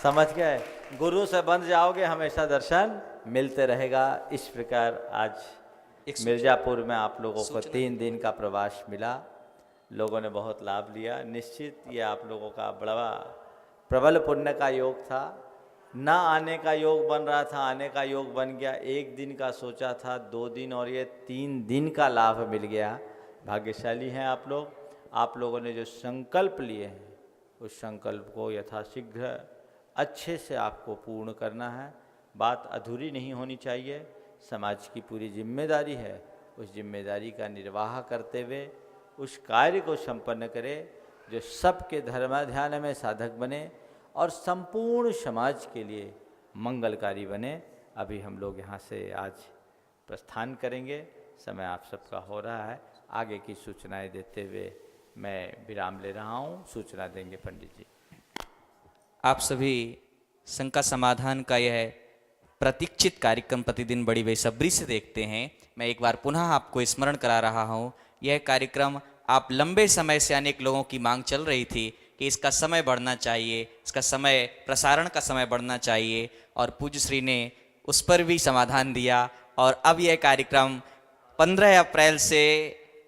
समझ गए? गुरु से बंध जाओगे, हमेशा दर्शन मिलते रहेगा। इस प्रकार आज मिर्जापुर में आप लोगों को 3 दिन का प्रवास मिला। लोगों ने बहुत लाभ लिया। निश्चित ये आप लोगों का बड़ा प्रबल पुण्य का योग था। ना आने का योग बन रहा था, आने का योग बन गया। 1 दिन का सोचा था, 2 दिन, और ये 3 दिन का लाभ मिल गया। भाग्यशाली हैं आप लोग। आप लोगों ने जो संकल्प लिए हैं, उस संकल्प को यथाशीघ्र अच्छे से आपको पूर्ण करना है। बात अधूरी नहीं होनी चाहिए। समाज की पूरी जिम्मेदारी है, उस जिम्मेदारी का निर्वाह करते हुए उस कार्य को संपन्न करें जो सबके धर्माध्यान में साधक बने और संपूर्ण समाज के लिए मंगलकारी बने। अभी हम लोग यहाँ से आज प्रस्थान करेंगे। समय आप सबका हो रहा है। आगे की सूचनाएं देते हुए मैं विराम ले रहा हूँ। सूचना देंगे पंडित जी। आप सभी शंका समाधान का यह प्रतीक्षित कार्यक्रम प्रतिदिन बड़ी बेसब्री से देखते हैं। मैं एक बार पुनः आपको स्मरण करा रहा हूँ, यह कार्यक्रम आप लंबे समय से अनेक लोगों की मांग चल रही थी कि इसका समय बढ़ना चाहिए, इसका समय, प्रसारण का समय बढ़ना चाहिए, और पूज्य श्री ने उस पर भी समाधान दिया। और अब यह कार्यक्रम 15 अप्रैल से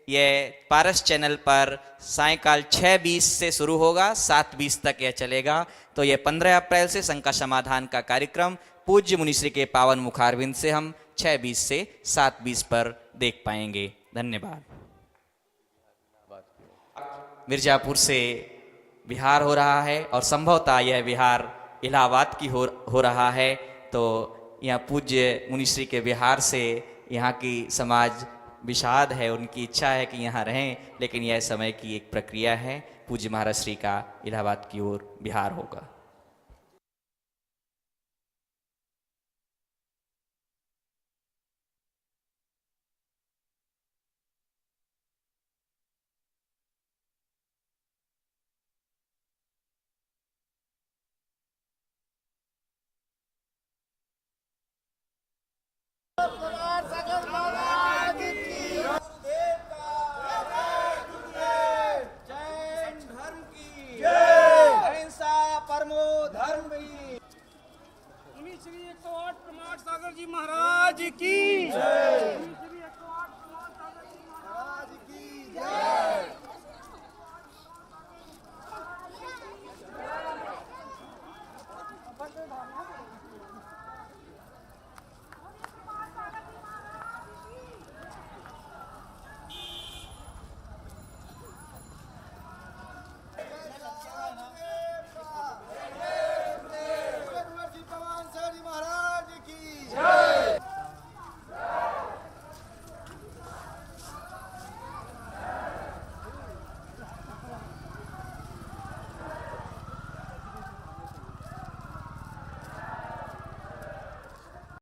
यह पारस चैनल पर सायंकाल 6:20 से शुरू होगा, 7:20 तक यह चलेगा। तो यह 15 अप्रैल से शंका समाधान का कार्यक्रम पूज्य मुनिश्री के पावन मुखारविंद से हम 6:20 से 7:20 पर देख पाएंगे। धन्यवाद। मिर्जापुर से विहार हो रहा है और संभवतः यह विहार इलाहाबाद की हो रहा है। तो यहाँ पूज्य मुनिश्री के विहार से यहाँ की समाज विषाद है, उनकी इच्छा है कि यहाँ रहें, लेकिन यह समय की एक प्रक्रिया है। पूज्य महाराज श्री का इलाहाबाद की ओर विहार होगा। वो धर्मवीर। मुनि श्री 108 प्रमाण सागर जी महाराज की जय। मुनि श्री 108 प्रमाण सागर जी महाराज की जय।